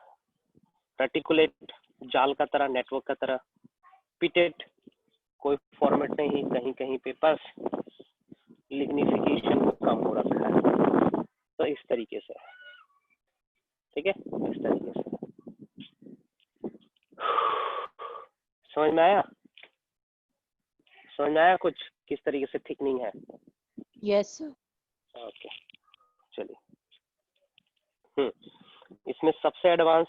रेटिकुलेट जाल का तरह, नेटवर्क का तरह, पिटेट कोई फॉर्मेट नहीं, कहीं कहीं पे बस लिग्निफिकेशन कम हो रखा है। तो इस तरीके से, ठीक है, इस तरीके से समझ में आया, समझ में आया कुछ किस तरीके से थिकनिंग है।
Yes sir.
ओके चलिए। इसमें सबसे एडवांस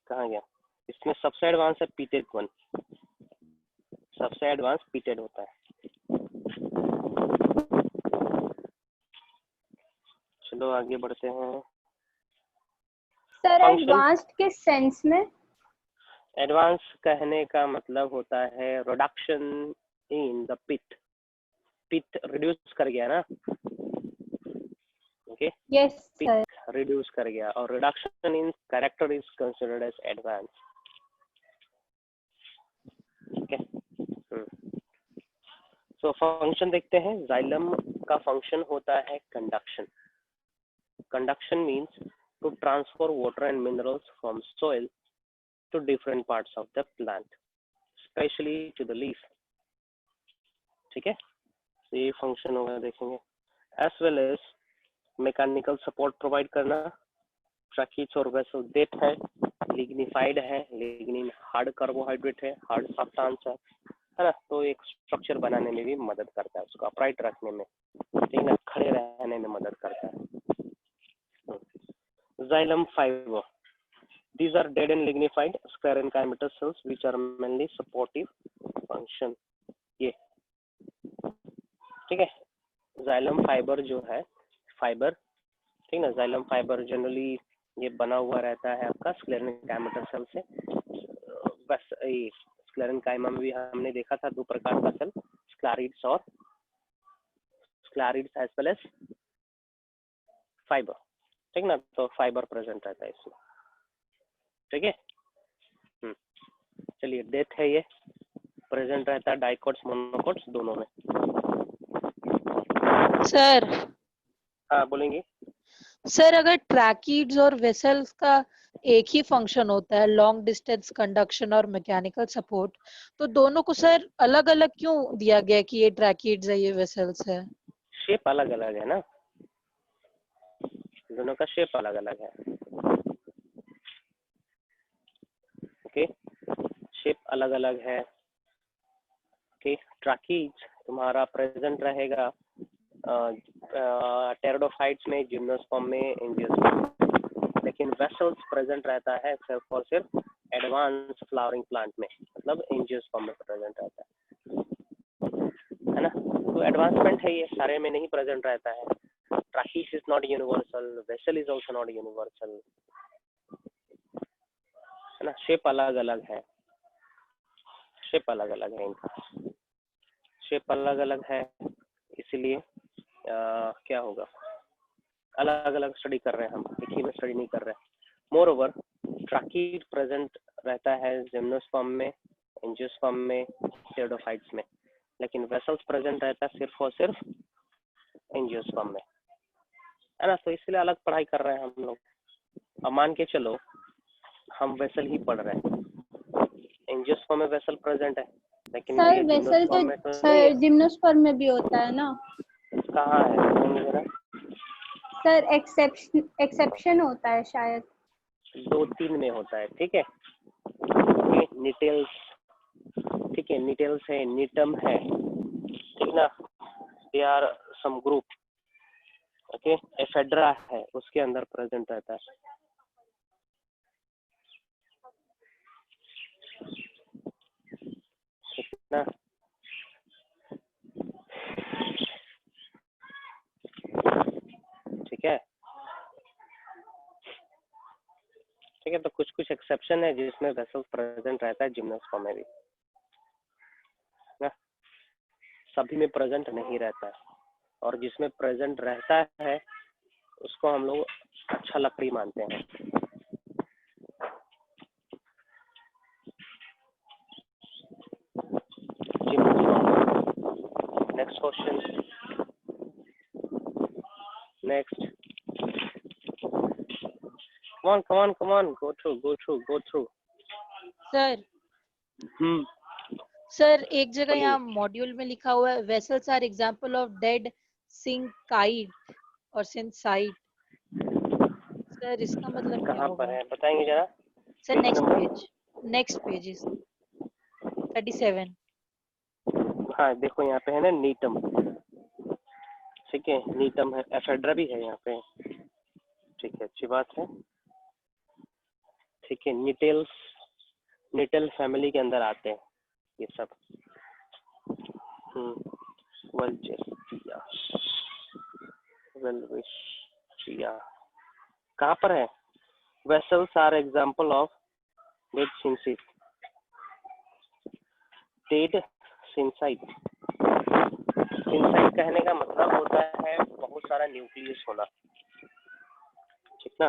कहाँ गया, इसमें सबसे एडवांस है पीटेड वन, सबसे एडवांस पीटेड होता है। चलो आगे बढ़ते हैं।
Sir
Function?
एडवांस्ड के सेंस में?
एडवांस कहने का मतलब होता है reduction in the pit, pit reduce कर गया ना, okay,
yes sir.
Pit reduce कर गया, और reduction in character is considered as advance, ठीक है। सो फंक्शन देखते हैं। जाइलम का फंक्शन होता है conduction, conduction means to transfer water and minerals from soil to different parts of the plant, especially to the leaf, ठीक है। तो ये फंक्शन होगा देखेंगे। as well as mechanical support provide करना, ट्रैकीज और वेसल डेट है, लिग्निफाइड है, लिग्निन हार्ड कार्बोहाइड्रेट है, हार्ड सब्सटेंस है, है ना, तो एक स्ट्रक्चर बनाने में भी मदद करता है, उसको अपराइट रखने में, ठीक है ना, खड़े रहने में मदद करता है। Xylem fiber. These are dead and lignified sclerenchymatic cells which are mainly supportive function. ये ठीक है, जाइलम फाइबर जो है, फाइबर, ठीक ना, जाइलम फाइबर जनरली ये बना हुआ रहता है आपका स्क्लेरेंकाइमा सेल से। बस स्क्लेरेंकाइमा में भी हमने देखा था दो प्रकार का सेल, स्क्लेरिड्स और स्क्लेरिड्स एज वेल एज फाइबर, ठीक ना, तो फाइबर प्रेजेंट रहता है इसमें, ठीक है। चलिए, डेथ है ये, प्रेजेंट रहता है डाइकोट्स मोनोकोट्स दोनों में।
सर
हाँ बोलेंगे।
सर अगर ट्रैकीड्स और वेसल्स का एक ही फंक्शन होता है, लॉन्ग डिस्टेंस कंडक्शन और मैकेनिकल सपोर्ट, तो दोनों को सर अलग अलग क्यों दिया गया कि ये ट्रैकीड्स है ये वेसल्स है?
शेप अलग अलग है ना, दोनों का शेप अलग अलग है। ओके, शेप अलग अलग है। ओके, ट्रैकीड्स तुम्हारा प्रेजेंट रहेगा टेरिडोफाइट्स में, जिम्नोस्पर्म में, एंजियोस्पर्म में, लेकिन वेसल्स प्रेजेंट रहता है सिर्फ और सिर्फ एडवांस फ्लावरिंग प्लांट में, मतलब एंजियोस्पर्म में प्रेजेंट रहता है ना। तो एडवांसमेंट है, ये सारे में नहीं प्रेजेंट रहता है। Tracheids is not universal, vessel is also not universal, है ना, शेप अलग अलग है, शेप अलग अलग है, इनका शेप अलग अलग है, इसलिए क्या होगा, अलग अलग स्टडी कर रहे हैं हम, एक ही में स्टडी नहीं कर रहे हैं। मोर ओवर ट्रैकीड प्रेजेंट रहता है जिम्नोस्पर्म में, एंजियोस्पर्म में, टेरिडोफाइट्स में, लेकिन वेसल्स प्रेजेंट रहता है सिर्फ और सिर्फ एंजियोस्पर्म में, है ना, तो इसलिए अलग पढ़ाई कर रहे हैं हम लोग। अब मान के चलो हम वेसल ही पढ़ रहे हैं, एंजियोस्पर्म में वेसल प्रेजेंट है, लेकिन
सर
ये
वेसल
जिम्नोस्पर्म में
तो
तो नहीं है।
जिम्नोस्पर्म में भी होता है ना
कहाँ है बताइए जरा।
सर? एक्सेप्शन होता है शायद।
2-3 में होता है, ठीक है। निटेल्स, ठीक है, निटेल्स है, नीटम है, ठीक ना, they are some group. Okay, ephedra है, उसके अंदर प्रेजेंट रहता है, ठीक ना। ठीक है, ठीक है, तो कुछ कुछ एक्सेप्शन है जिसमें वेसल्स प्रेजेंट रहता है जिम्नोस्पर्म में भी ना, सभी में प्रेजेंट नहीं रहता है, और जिसमें प्रेजेंट रहता है उसको हम लोग अच्छा लकड़ी मानते हैं। Next question, next, come on, go through.
Sir
hmm,
sir एक जगह
बोलिए।
यहाँ मॉड्यूल में लिखा हुआ है vessels are example of dead syncytes और सिंसाइड, सर इसका मतलब क्या
कहाँ पर
होगा?
है बताएंगे जरा।
Sir
page number,
next page is 37।
हाँ देखो यहाँ पे है ना नीटम, ठीक है, नीटम है, एफेड्रा भी है यहाँ पे, ठीक है, अच्छी बात है, ठीक है। निटेल्स, निटेल फैमिली के अंदर आते हैं ये सब। वल्चेसिया, वेल्वेशिया कहाँ पर है? Vessels are example of dead syncytes, dead syncytes. Syncytes कहने का मतलब होता है बहुत सारा न्यूक्लियस होना, ठीक ना।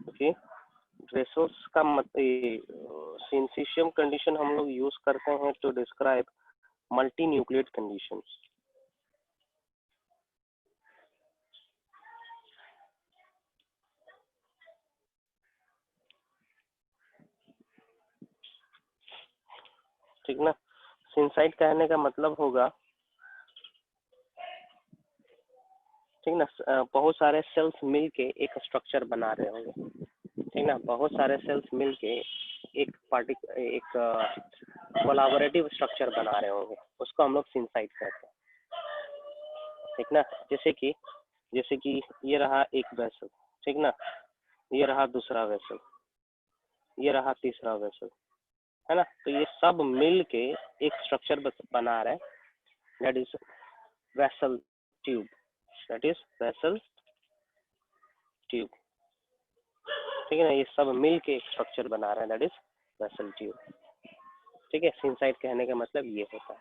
ओके, वेसल्स का सिंसिशियम कंडीशन हम लोग यूज करते हैं to describe multinucleate conditions. ठीक ना, सिंसाइड कहने का मतलब होगा, ठीक ना, बहुत सारे सेल्स मिलके एक स्ट्रक्चर बना रहे होंगे, ठीक ना, बहुत सारे सेल्स मिलके एक कोलाबोरेटिव स्ट्रक्चर बना रहे होंगे, उसको हम लोग सिंसाइट कहते हैं। ठीक ना, जैसे कि ये रहा एक वेसल, ठीक ना, ये रहा दूसरा वेसल, ये रहा तीसरा वेसल, है ना। तो ये सब मिल के एक स्ट्रक्चर बना रहे हैं, that is vessel tube, that is vessel tube. ठीक है ना, ये सब मिल के एक स्ट्रक्चर बना रहे हैं, दैट इज वेसल ट्यूब। ठीक है, सिंसाइट कहने का मतलब ये होता है।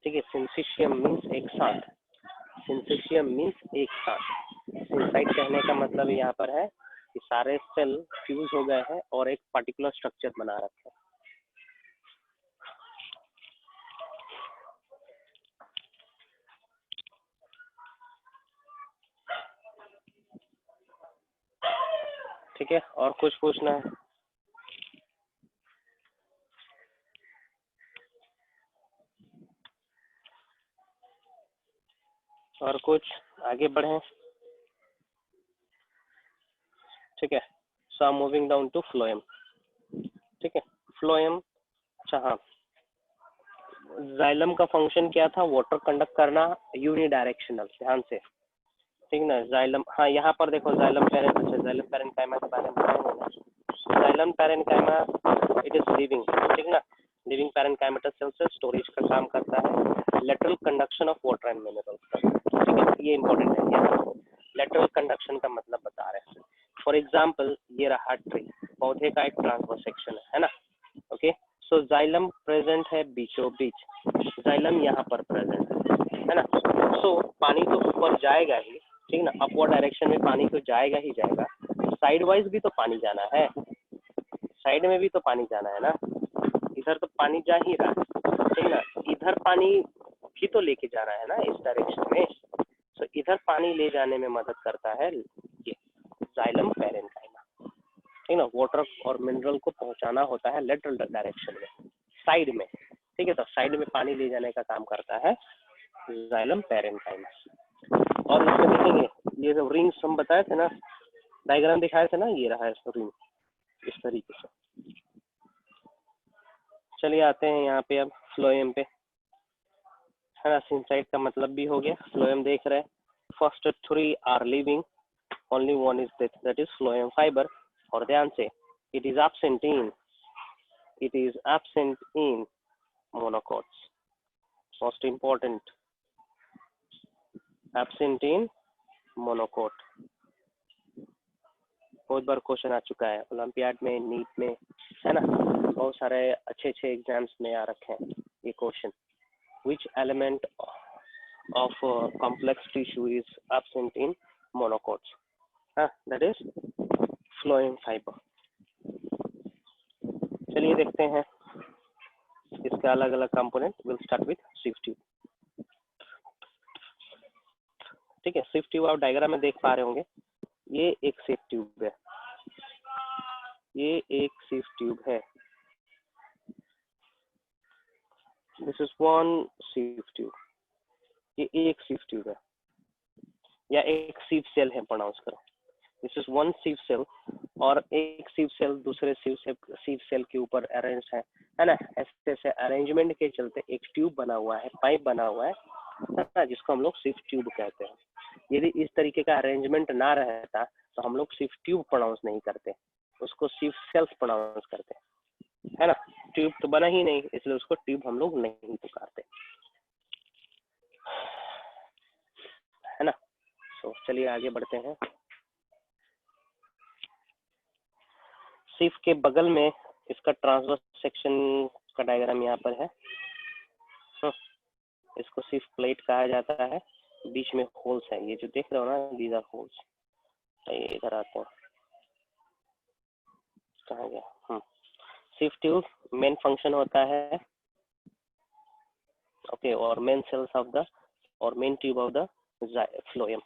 ठीक है, सिंसिशियम मीन्स एक साथ, सिंसिशियम मीन्स एक साथ। सिंसाइट कहने का मतलब यहाँ पर है कि सारे सेल फ्यूज हो गए हैं और एक पर्टिकुलर स्ट्रक्चर बना रखे हैं। ठीक है, और कुछ पूछना है? और कुछ, आगे बढ़ें। ठीक है, so I am moving down to phloem. ठीक है, फ्लोएम, अच्छा हाँ, जाइलम का फंक्शन क्या था? वाटर कंडक्ट करना, यूनिडायरेक्शनल, ध्यान से। ठीक ना, जाइलम, हाँ यहाँ पर देखो जाइलम पैरेंट, अच्छा जाइलम पैरेन्काइमा के बारे में बताएंगे। Xylem parenchyma it is living, ठीक ना, लिविंग पैरेन्काइमेटस सेल से स्टोरेज का काम करता है, lateral conduction of water and minerals का। ठीक है, ये इंपॉर्टेंट है, यहाँ लेटरल कंडक्शन का मतलब बता रहे हैं। फॉर एग्जाम्पल ये रहा ट्री, पौधे का एक ट्रांसवर्स सेक्शन है ना। ओके, सो जाइलम प्रेजेंट है बीचों बीच, जाइलम यहाँ पर प्रेजेंट है ना। सो पानी तो ऊपर जाएगा ही, ठीक ना, अपवर्ड डायरेक्शन में पानी तो जाएगा ही जाएगा, साइड वाइज भी तो पानी जाना है, साइड में भी तो पानी जाना है ना। इधर तो पानी जा ही रहा है, ठीक ना, इधर पानी भी तो लेके जा रहा है ना इस डायरेक्शन में। सो इधर पानी ले जाने में मदद करता है ये जाइलम पैरेन्काइमा, ठीक ना। वाटर और मिनरल को पहुंचाना होता है लेटरल डायरेक्शन में, साइड में। ठीक है, तो साइड में पानी ले जाने का काम करता है जाइलम पैरेन्काइमा। और इसमें देखेंगे ये जो रिंग्स हम बताए थे ना, डायग्राम दिखाए थे ना, ये रहा है रिंग इस तरीके से। चलिए आते हैं यहाँ पे अब फ्लोएम पे, है ना। सिंसाइट का मतलब भी हो गया, फ्लोएम देख रहे हैं। First 3 are living, only one is death, that is phloem fiber. और ध्यान से, it is absent in monocots, most important, absent in monocot. बहुत बार क्वेश्चन आ चुका है ओलंपियाड में, नीट में, है ना, बहुत सारे अच्छे एग्जाम्स में आ रखे हैं ये question. Which element of complex tissue is absent in monocots? That is phloem fiber. चलिए देखते हैं इसका अलग अलग component. Will start with sieve tube. ठीक है, सिव ट्यूब आप डायग्राम में देख पा रहे होंगे, ये एक सिव ट्यूब है, ये एक सिव ट्यूब है, this is one sieve tube, ये एक सिव ट्यूब है, या एक सिव सेल है, प्रोनाउंस करो, this is one sieve cell. और एक सिव सेल दूसरे सिव सेल के ऊपर अरेंज है ना। ऐसे अरेंजमेंट के चलते एक ट्यूब बना हुआ है, पाइप बना हुआ है ना, जिसको हम लोग सिव ट्यूब कहते हैं। यदि इस तरीके का अरेंजमेंट ना रहता तो हम लोग सिव ट्यूब प्रोनाउंस नहीं करते, उसको सिव सेल्स प्रोनाउंस करते हैं, है ना। ट्यूब तो बना ही नहीं, इसलिए उसको ट्यूब हम लोग नहीं पुकारते, है ना। तो चलिए आगे बढ़ते हैं। सिव के बगल में इसका ट्रांसवर्स सेक्शन का डायग्राम यहाँ पर है। इसको सिव प्लेट कहा जाता है, बीच में होल्स है, ये जो देख रहे हो ना, दीज आर होल्स। इधर आते हैं, कहाँ गया? सिव ट्यूब मेन फंक्शन होता है, ओके, और मेन सेल्स ऑफ द और main tube of the phloem.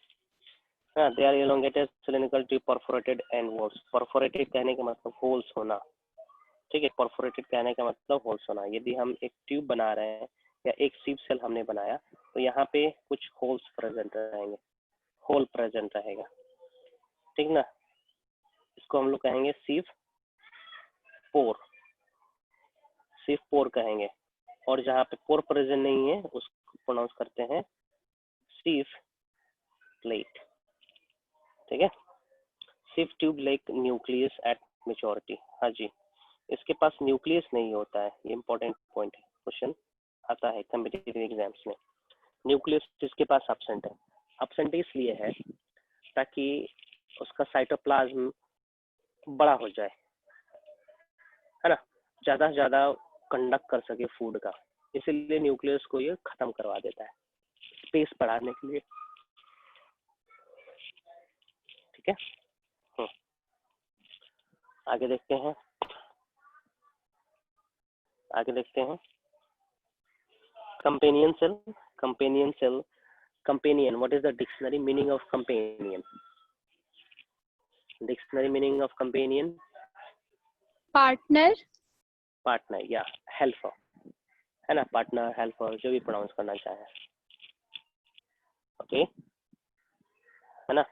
They are elongated cylindrical tube perforated end holes. Perforated कहने का मतलब होल्स होना, ठीक है, परफोरेटेड कहने का मतलब होल्स होना। यदि हम एक ट्यूब बना रहे हैं या एक सिव सेल हमने बनाया तो यहाँ पे कुछ होल्स प्रेजेंट रहेंगे, होल प्रेजेंट रहेगा, ठीक ना। उसको हम लोग कहेंगे सिव पोर, सिव पोर कहेंगे। और जहाँ पे पोर प्रेजेंट नहीं है उसको प्रोनाउंस करते हैं सिव प्लेट। ठीक है, sieve tube like nucleus at maturity. हाँ जी, इसके पास न्यूक्लियस नहीं होता है, ये इंपॉर्टेंट पॉइंट है, क्वेश्चन आता है कॉम्पिटिटिव एग्जाम्स में। न्यूक्लियस जिसके पास एब्सेंट है, एब्सेंट इसलिए है ताकि उसका साइटोप्लाज्म बड़ा हो जाए, है ना, ज्यादा से ज्यादा कंडक्ट कर सके फूड का, इसीलिए न्यूक्लियस को ये खत्म करवा देता है स्पेस बढ़ाने के लिए। ठीक है, आगे देखते हैं, आगे देखते हैं। Companion cell, companion cell, companion, what is the dictionary meaning of companion? Dictionary meaning of companion,
partner,
partner या हेल्पर, है ना, पार्टनर हेल्पर जो भी प्रोनाउंस करना चाहे। ओके, है ना।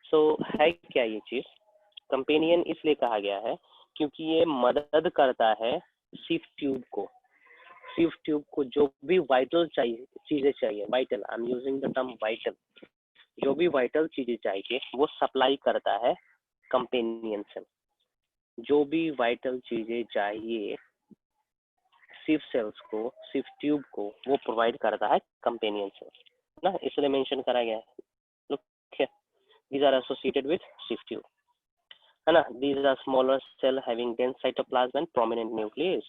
सो है क्या ये चीज? कंपेनियन इसलिए कहा गया है क्योंकि ये मदद करता है सिव ट्यूब को, सिव ट्यूब को जो भी वाइटल चाहिए, चीजें चाहिए, vital, I am using the term vital, जो भी वाइटल चीजें चाहिए वो सप्लाई करता है कंपेनियन सेल। जो भी वाइटल चीजें चाहिए सिव सेल्स को, सिव ट्यूब को, वो प्रोवाइड करता है कंपेनियन सेल ना, इसलिए मेंशन करा गया है। Look here, these are associated with sieve tube, है ना। These are smaller cell having dense cytoplasm and prominent nucleus.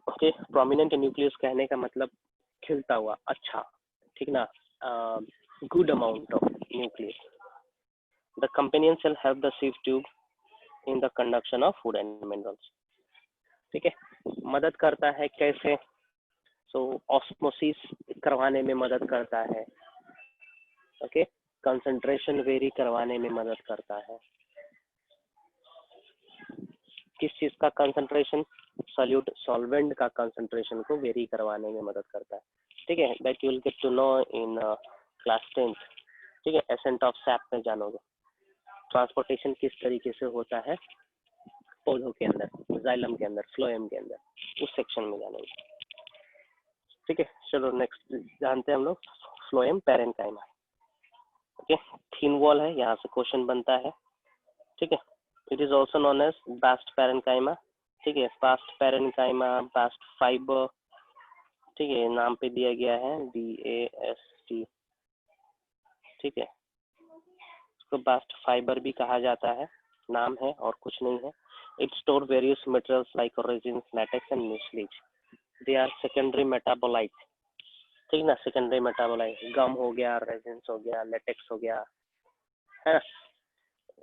Okay, prominent nucleus कहने का मतलब खिलता हुआ, अच्छा, ठीक ना, good amount of nucleus. The companion cell help the sieve tube in the conduction of food and minerals. ठीक है, मदद करता है कैसे? So osmosis करवाने में मदद करता है, ओके, कंसंट्रेशन वेरी करवाने में मदद करता है। किस चीज का कंसंट्रेशन? सॉल्यूट सॉल्वेंट का कंसंट्रेशन को वेरी करवाने में मदद करता है। ठीक है, that you will get to know in class 10th। ठीक है, एसेंट ऑफ सैप में जानोगे। ट्रांसपोर्टेशन किस तरीके से होता है पौधों के अंदर, जाइलम के अंदर, फ्लोएम के अंदर, उस सेक्शन में जानेंगे। ठीक है, चलो नेक्स्ट जानते हैं हम लोग phloem parenchyma. Okay, thin wall है, यहाँ से क्वेश्चन बनता है। ठीक है, it is also known as bast parenchyma. ठीक है, बास्ट पैरेन्काइमा, बास्ट फाइबर, ठीक है, नाम पे दिया गया है BAST। ठीक है, इसको बास्ट फाइबर भी कहा जाता है, नाम है और कुछ नहीं है। It store various materials like resin, latex and mucilage. They are secondary metabolites. ठीक ना, सेकेंडरी मेटाबोलाइट, गम हो गया, रेजिन्स हो गया, लेटेक्स हो गया, है ना,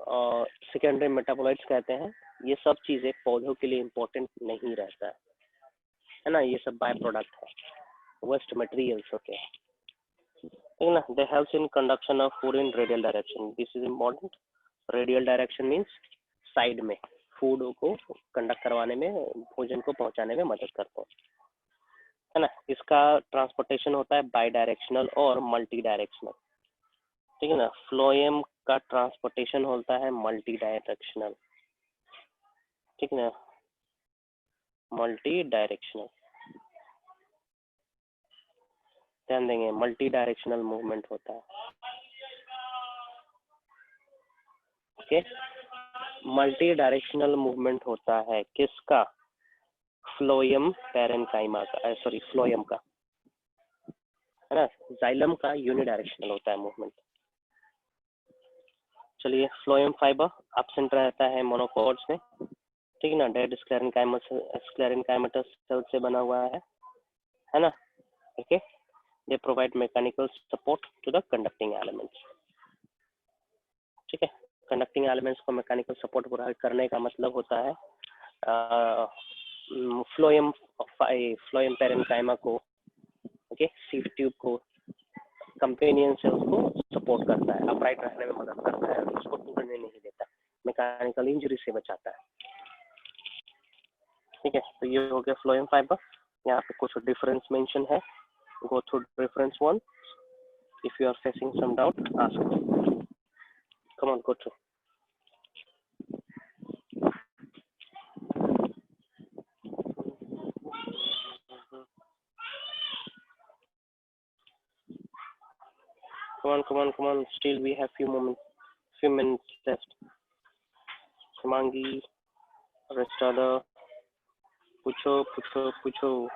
और सेकेंडरी मेटाबोलाइट्स कहते हैं। ये सब चीजें पौधों के लिए इम्पोर्टेंट नहीं रहता है ना, ये सब बाय प्रोडक्ट है, वेस्ट मटेरियल्स होते हैं। ठीक ना, दे helps in conduction of food in radial direction. This is important. Radial direction means side में फूड को कंडक्ट करवाने में, भोजन को पहुंचाने में मदद करते हैं, है ना। इसका ट्रांसपोर्टेशन होता है बाई डायरेक्शनल और मल्टी डायरेक्शनल। ठीक है ना, फ्लोएम का ट्रांसपोर्टेशन होता है मल्टी डायरेक्शनल। ठीक है ना, मल्टी डायरेक्शनल, ध्यान देंगे, मल्टी डायरेक्शनल मूवमेंट होता है। ओके, मल्टी डायरेक्शनल मूवमेंट होता है किसका? फ्लोएम पैरेन्काइमा का, सॉरी फ्लोएम का, है ना। जाइलम का यूनिडायरेक्शनल होता है मूवमेंट। चलिए, फ्लोएम फाइबर एब्सेंट रहता है मोनोकोट्स में। ठीक है ना, डेड स्क्लेरेनकाइमेटस सेल से बना हुआ है ना। Okay, they provide mechanical support to the conducting elements. ठीक है, कंडक्टिंग एलिमेंट्स को मैकेनिकल सपोर्ट प्रोवाइड करने का मतलब होता है फ्लोएम पैरेन्काइमा को, ओके, सिव ट्यूब को, कंपेनियन सेल्स को सपोर्ट करता है, अपराइट रहने में मदद करता है, उसको टूटने नहीं देता, मैकेनिकल इंजरी से बचाता है। ठीक है, तो ये हो गया फ्लोएम फाइबर। यहाँ पे कुछ डिफरेंस मेंशन है, go through difference one, if you are facing some doubt ask, come on, go through. come on. Still we have few minutes left. Shimangi, Rashtada, पूछो.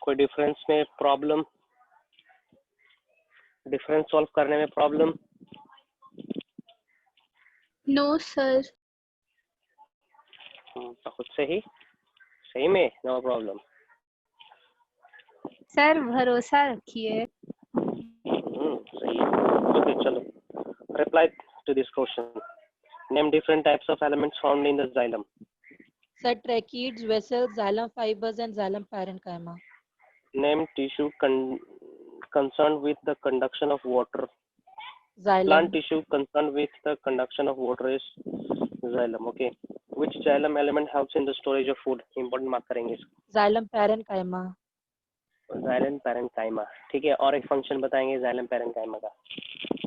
कोई डिफरेंस में प्रॉब्लम, डिफरेंस सॉल्व करने में problem?
No sir.
खुद से ही सही में no problem.
Sir भरोसा रखिए।
सही है। ओके चलो, reply to this question. Name different types of elements found in the xylem.
Sir, tracheids, vessels, xylem fibers, and xylem parenchyma.
Name tissue concerned with the conduction of water.
Xylem.
Plant tissue concerned with the conduction of water is xylem. Okay. Which xylem element helps in the storage of food? Important mark करेंगे इसको.
Xylem parenchyma.
Xylem parenchyma. ठीक है, और एक function बताएंगे xylem parenchyma का.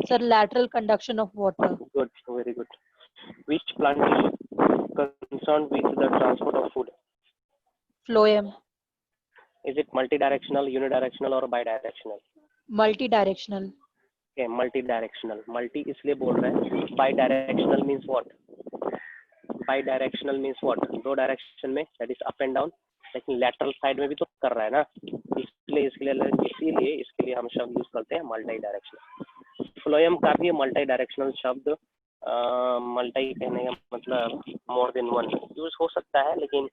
Sir, lateral conduction of water.
Good, very good. Which plant tissue concerned with the transport of food?
Phloem.
Is it multidirectional, unidirectional or bidirectional?
Multidirectional.
Okay, multidirectional. Multi इसलिए बोल रहे हैं. Bidirectional means what? Bidirectional means what? दो direction में, that is up and down. लेकिन lateral side में भी तो कर रहा है ना, इसीलिए इसके लिए हम शब्द यूज करते हैं मल्टी डायरेक्शनल. फ्लोएम का भी मल्टी डायरेक्शनल शब्द, मल्टी कहने का मतलब मोर देन वन यूज हो सकता है, लेकिन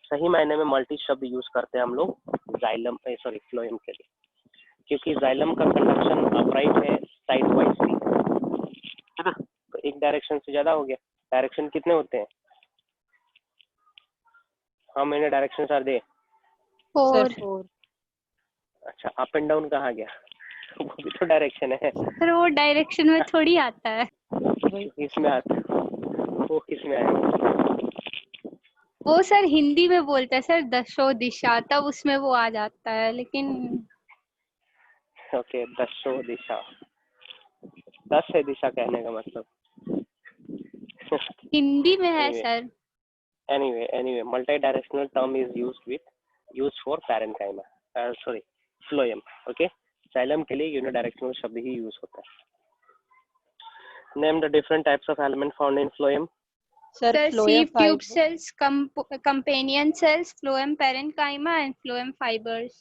सही मायने में मल्टी शब्द यूज करते हैं हम लोग फ्लोएम के लिए, क्योंकि जाइलम का कंडक्शन अपराइट है साइड वाइज भी, है ना. तो एक डायरेक्शन से ज्यादा हो गया. डायरेक्शन कितने होते हैं? How many directions are there?
4.
अच्छा, अप एंड डाउन कहाँ गया? वो भी तो डायरेक्शन है.
सर वो डायरेक्शन में थोड़ी आता है।
इसमें आता है, वो किसमें आएगा?
वो सर हिंदी में बोलते हैं सर दशो दिशा, तब उसमें वो आ जाता है, लेकिन
ओके, दशो दिशा, 10 है दिशा कहने का मतलब.
हिंदी में है
Anyway.
Sir.
Anyway, multi-directional term is used for parenchyma. Phloem. Okay. Xylem के लिए unidirectional शब्द ही यूज होता है. Name the different types of element found in phloem.
Sir,
Sir,
phloem
sieve tube
fiber.
cells, companion cells, phloem parenchyma, and phloem fibers.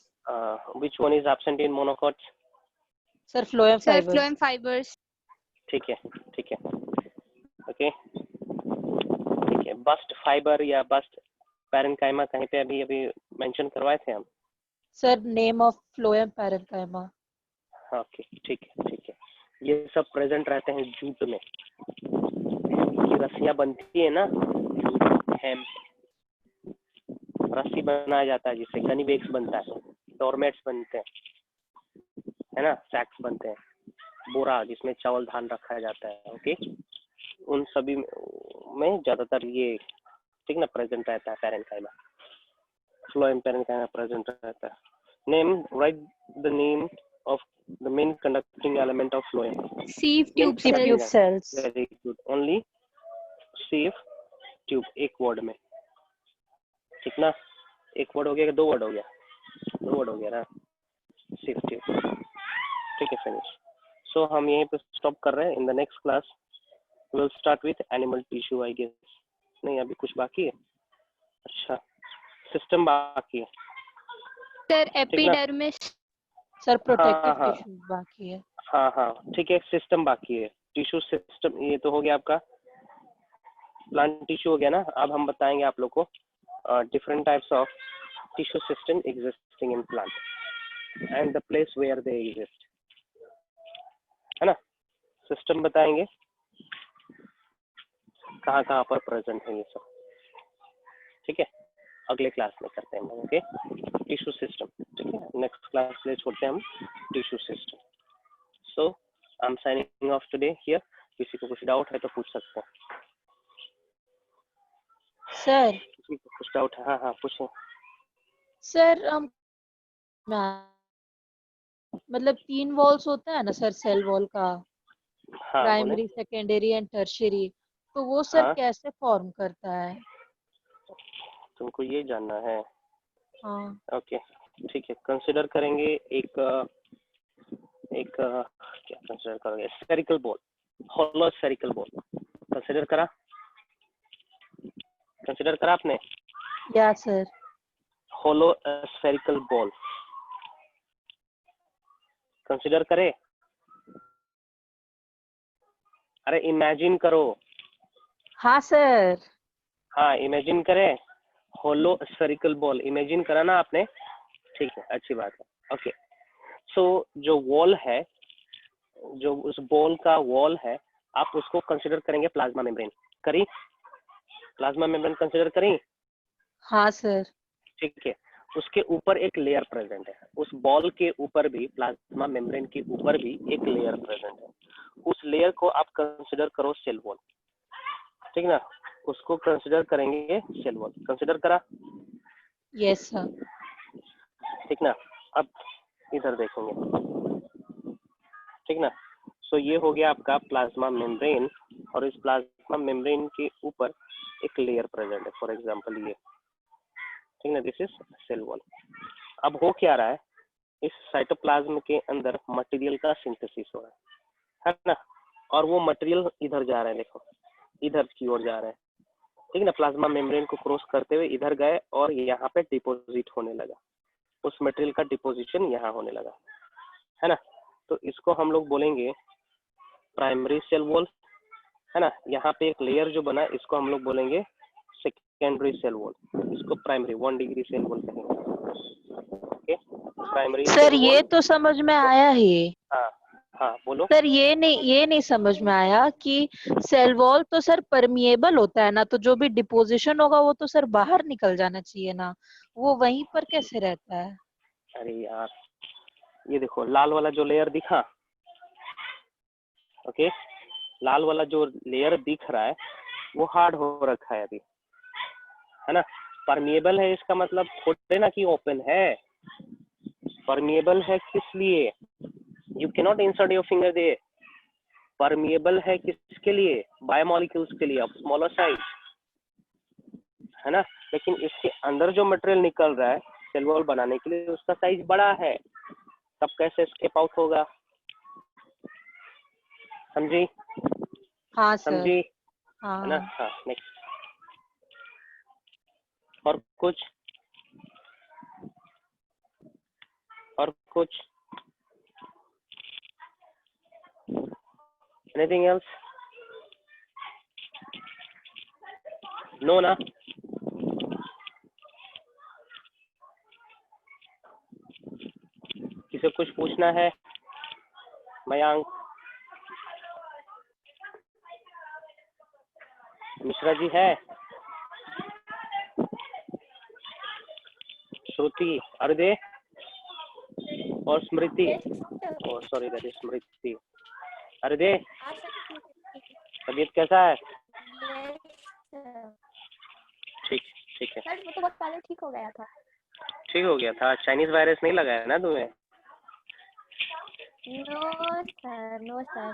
Which one is absent in monocots?
Sir, phloem
Sir,
fibers.
phloem fibers.
ठीक है. Okay, ठीक है. Bast fibre या bast parenchyma कहीं पे अभी mention करवाए थे हम.
Sir, name of phloem parenchyma.
Okay, ठीक है. ये सब प्रेजेंट रहते हैं जूट में. ये रस्सियां बनती है ना, हेम रस्सी बनाया जाता है जिससे गनी बैग्स बनता है, डोरमेट्स बनते हैं, है ना, सैक्स बनते हैं, बोरा जिसमें चावल धान रखा जाता है. ओके, उन सभी में ज्यादातर ये ठीक ना प्रेजेंट रहता है पैरेंकाइमा. फ्लोएम पैरेंकाइमा प्रेजेंट रहता है. Name, write the name of the main conducting element of phloem.
Sieve tube
Sieve tube
cells.
cells.
Very good. Only sieve tube, एक वर्ड में, ठीक ना. एक वर्ड हो गया कि दो वर्ड हो गया? दो वर्ड हो गया ना, सिव ट्यूब. ठीक है, फिनिश. सो हम यहीं पे स्टॉप कर रहे हैं. In the next class we'll start with animal tissue, I guess. नहीं, अभी कुछ बाकी है. अच्छा, सिस्टम बाकी है.
Sir, epidermis.
Sir, protective
हाँ.
tissue बाकी है.
हाँ, ठीक है. सिस्टम बाकी है. टिश्यू सिस्टम ये तो हो गया आपका. प्लांट टिश्यू हो गया ना. अब हम बताएंगे आप लोग को different types of tissue system existing in plant and the place where they exist, है ना. सिस्टम बताएंगे कहाँ पर प्रेजेंट है ये सब. ठीक है, अगले क्लास में करते हैं. Okay, tissue system. ठीक है, नेक्स्ट क्लास में छोड़ते हैं हम tissue system. So I am signing of today here. किसी को कुछ डाउट है तो पूछ सकते हैं.
सर
कुछ डाउट है? हाँ हाँ पूछें।
सर मतलब 3 वॉल्स होता है ना सर, सेल वॉल का,
हाँ बोले।
प्राइमरी सेकेंडरी एंड टर्शियरी, तो वो सर
हाँ
कैसे फॉर्म करता है?
तुमको ये जानना है?
हाँ
ओके ठीक है, कंसिडर करेंगे एक क्या कंसिडर करोगे? Spherical ball, hollow spherical ball consider करा? कंसिडर करा आपने?
या sir.
Hollow spherical ball consider करे? अरे इमेजिन करो।
हाँ सर।
हाँ इमेजिन करें, होलो स्फेरिकल बॉल इमेजिन करा ना आपने? ठीक है, अच्छी बात है। ओके सो जो वॉल है, जो उस बॉल का वॉल है, आप उसको कंसिडर करेंगे प्लाज्मा मेम्ब्रेन। करी? प्लाज्मा मेम्ब्रेन कंसिडर करी?
हाँ सर।
ठीक है, उसके ऊपर एक लेयर प्रेजेंट है, उस बॉल के ऊपर भी, प्लाज्मा मेम्ब्रेन के ऊपर भी एक लेयर प्रेजेंट है। उस लेयर को आप कंसिडर करो सेल वॉल, ठीक ना? उसको कंसिडर करेंगे सेल वॉल। कंसिडर करा?
Yes sir.
ठीक ना? अब इधर देखेंगे, ठीक ना? सो ये हो गया आपका प्लाज्मा मेम्ब्रेन, और इस प्लाज्मा मेम्ब्रेन के ऊपर एक लेयर प्रेजेंट है, फॉर एग्जांपल ये, ठीक ना? This is cell wall. अब हो क्या रहा है, इस साइटोप्लाज्म के अंदर मटेरियल का सिंथेसिस हो रहा है ना? और वो मटेरियल इधर जा रहा है, देखो इधर की ओर जा रहा है, ठीक ना? प्लाज्मा मेम्ब्रेन को क्रॉस करते हुए इधर गए और यहाँ पे डिपोजिट होने लगा, उस मटेरियल का डिपोजिशन यहाँ होने लगा, है ना? तो इसको हम लोग बोलेंगे प्राइमरी सेल वॉल, है ना? यहाँ पे एक लेयर जो बना, इसको हम लोग बोलेंगे सेकेंडरी सेल वॉल। इसको प्राइमरी 1 डिग्री सेल वॉल कहेंगे। ओके, प्राइमरी
सर
सेल
ये
वॉल।
तो समझ में आया ही।
हाँ हाँ बोलो।
सर ये नहीं समझ में आया कि सेल वॉल तो सर परमिएबल होता है ना, तो जो भी डिपोजिशन होगा वो तो सर बाहर निकल जाना चाहिए ना, वो वहीं पर कैसे रहता है?
अरे यार, ये देखो लाल वाला जो लेयर दिखा, ओके, लाल वाला जो लेयर दिख रहा है वो हार्ड हो रखा है अभी, है ना? परमिएबल है इसका मतलब थोड़े ना कि ओपन है। परमिएबल है किस लिए? You can not insert your finger there. Permeable है किसके लिए? बायोमोलिक्यूल्स के लिए, ऑफ स्मॉलर साइज, है ना? लेकिन इसके अंदर जो मटेरियल निकल रहा है सेल वॉल बनाने के लिए, उसका साइज बड़ा है, तब कैसे एस्केप आउट होगा? समझी?
हाँ सर।
समझी?
हाँ
है ना? हाँ नेक्स्ट। और कुछ? और कुछ? Anything else? नो ना? किसे कुछ पूछना है? मयांक, मिश्रा जी है, श्रुति, अरदे और स्मृति। ओ सॉरी दैट इज स्मृति। अरदे, तबीयत कैसा है? ठीक, ठीक है।
सर वो तो बहुत पहले ठीक हो गया था।
ठीक हो गया था? चाइनीज वायरस नहीं लगाया ना तुम्हें?
नो सर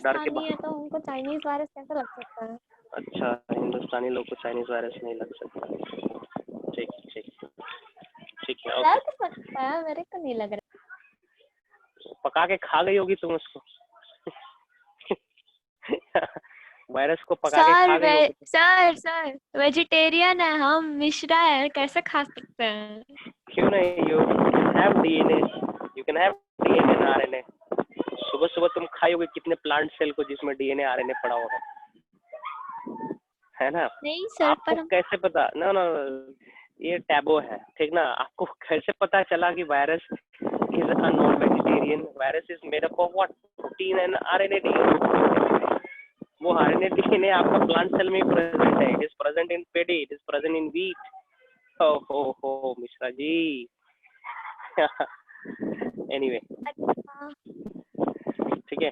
डर के
हिंदुस्तानी है तो उनको चाइनीज वायरस कैसे लग सकता है?
अच्छा, हिंदुस्तानी लोग को चाइनीज वायरस नहीं लग सकता। ठीक ठीक ठीक है, ओके।
लग सकता है, मेरे को नहीं लग रहा।
पका के खा गई होगी तुम उसको। वायरस को पका के खा गई होगी।
सर वेजिटेरियन है हम, मिश्रा है, कैसे खा सकते हैं?
क्यों नहीं? You have DNA, you can have DNA and RNA. सुबह सुबह तुम खाई होगी कितने प्लांट सेल को जिसमें डीएनए आरएनए पड़ा होगा, है ना?
नहीं सर,
आपको
पर हम
कैसे पता? ना ना, ये टैबो है, ठीक ना? आपको कैसे पता चला कि virus is a non vegetarian? Virus is made up of what? Protein and RNA DNA. वो आरएनए डीएनए आपका प्लांट सेल में प्रेजेंट है। It is present in pedi, it is present in wheat. हो मिश्रा जी। एनीवे, ठीक है।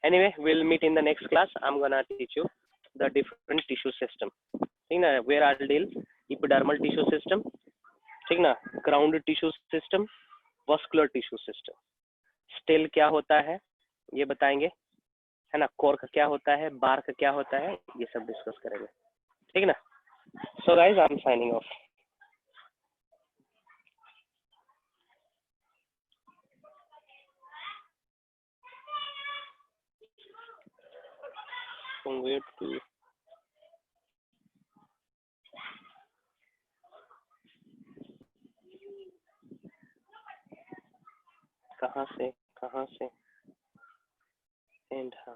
Anyway, we'll meet in the next class. I'm gonna teach you the different tissue system. ठीक ना, where are deal, epidermal tissue system, ठीक ना, ground tissue system, vascular tissue system. Stele क्या होता है ये बताएंगे, है ना, कोर्क क्या होता है, बार्क क्या होता है, ये सब डिस्कस करेंगे, ठीक ना। So guys I am signing off. Wait to कहाँ से एंड हाँ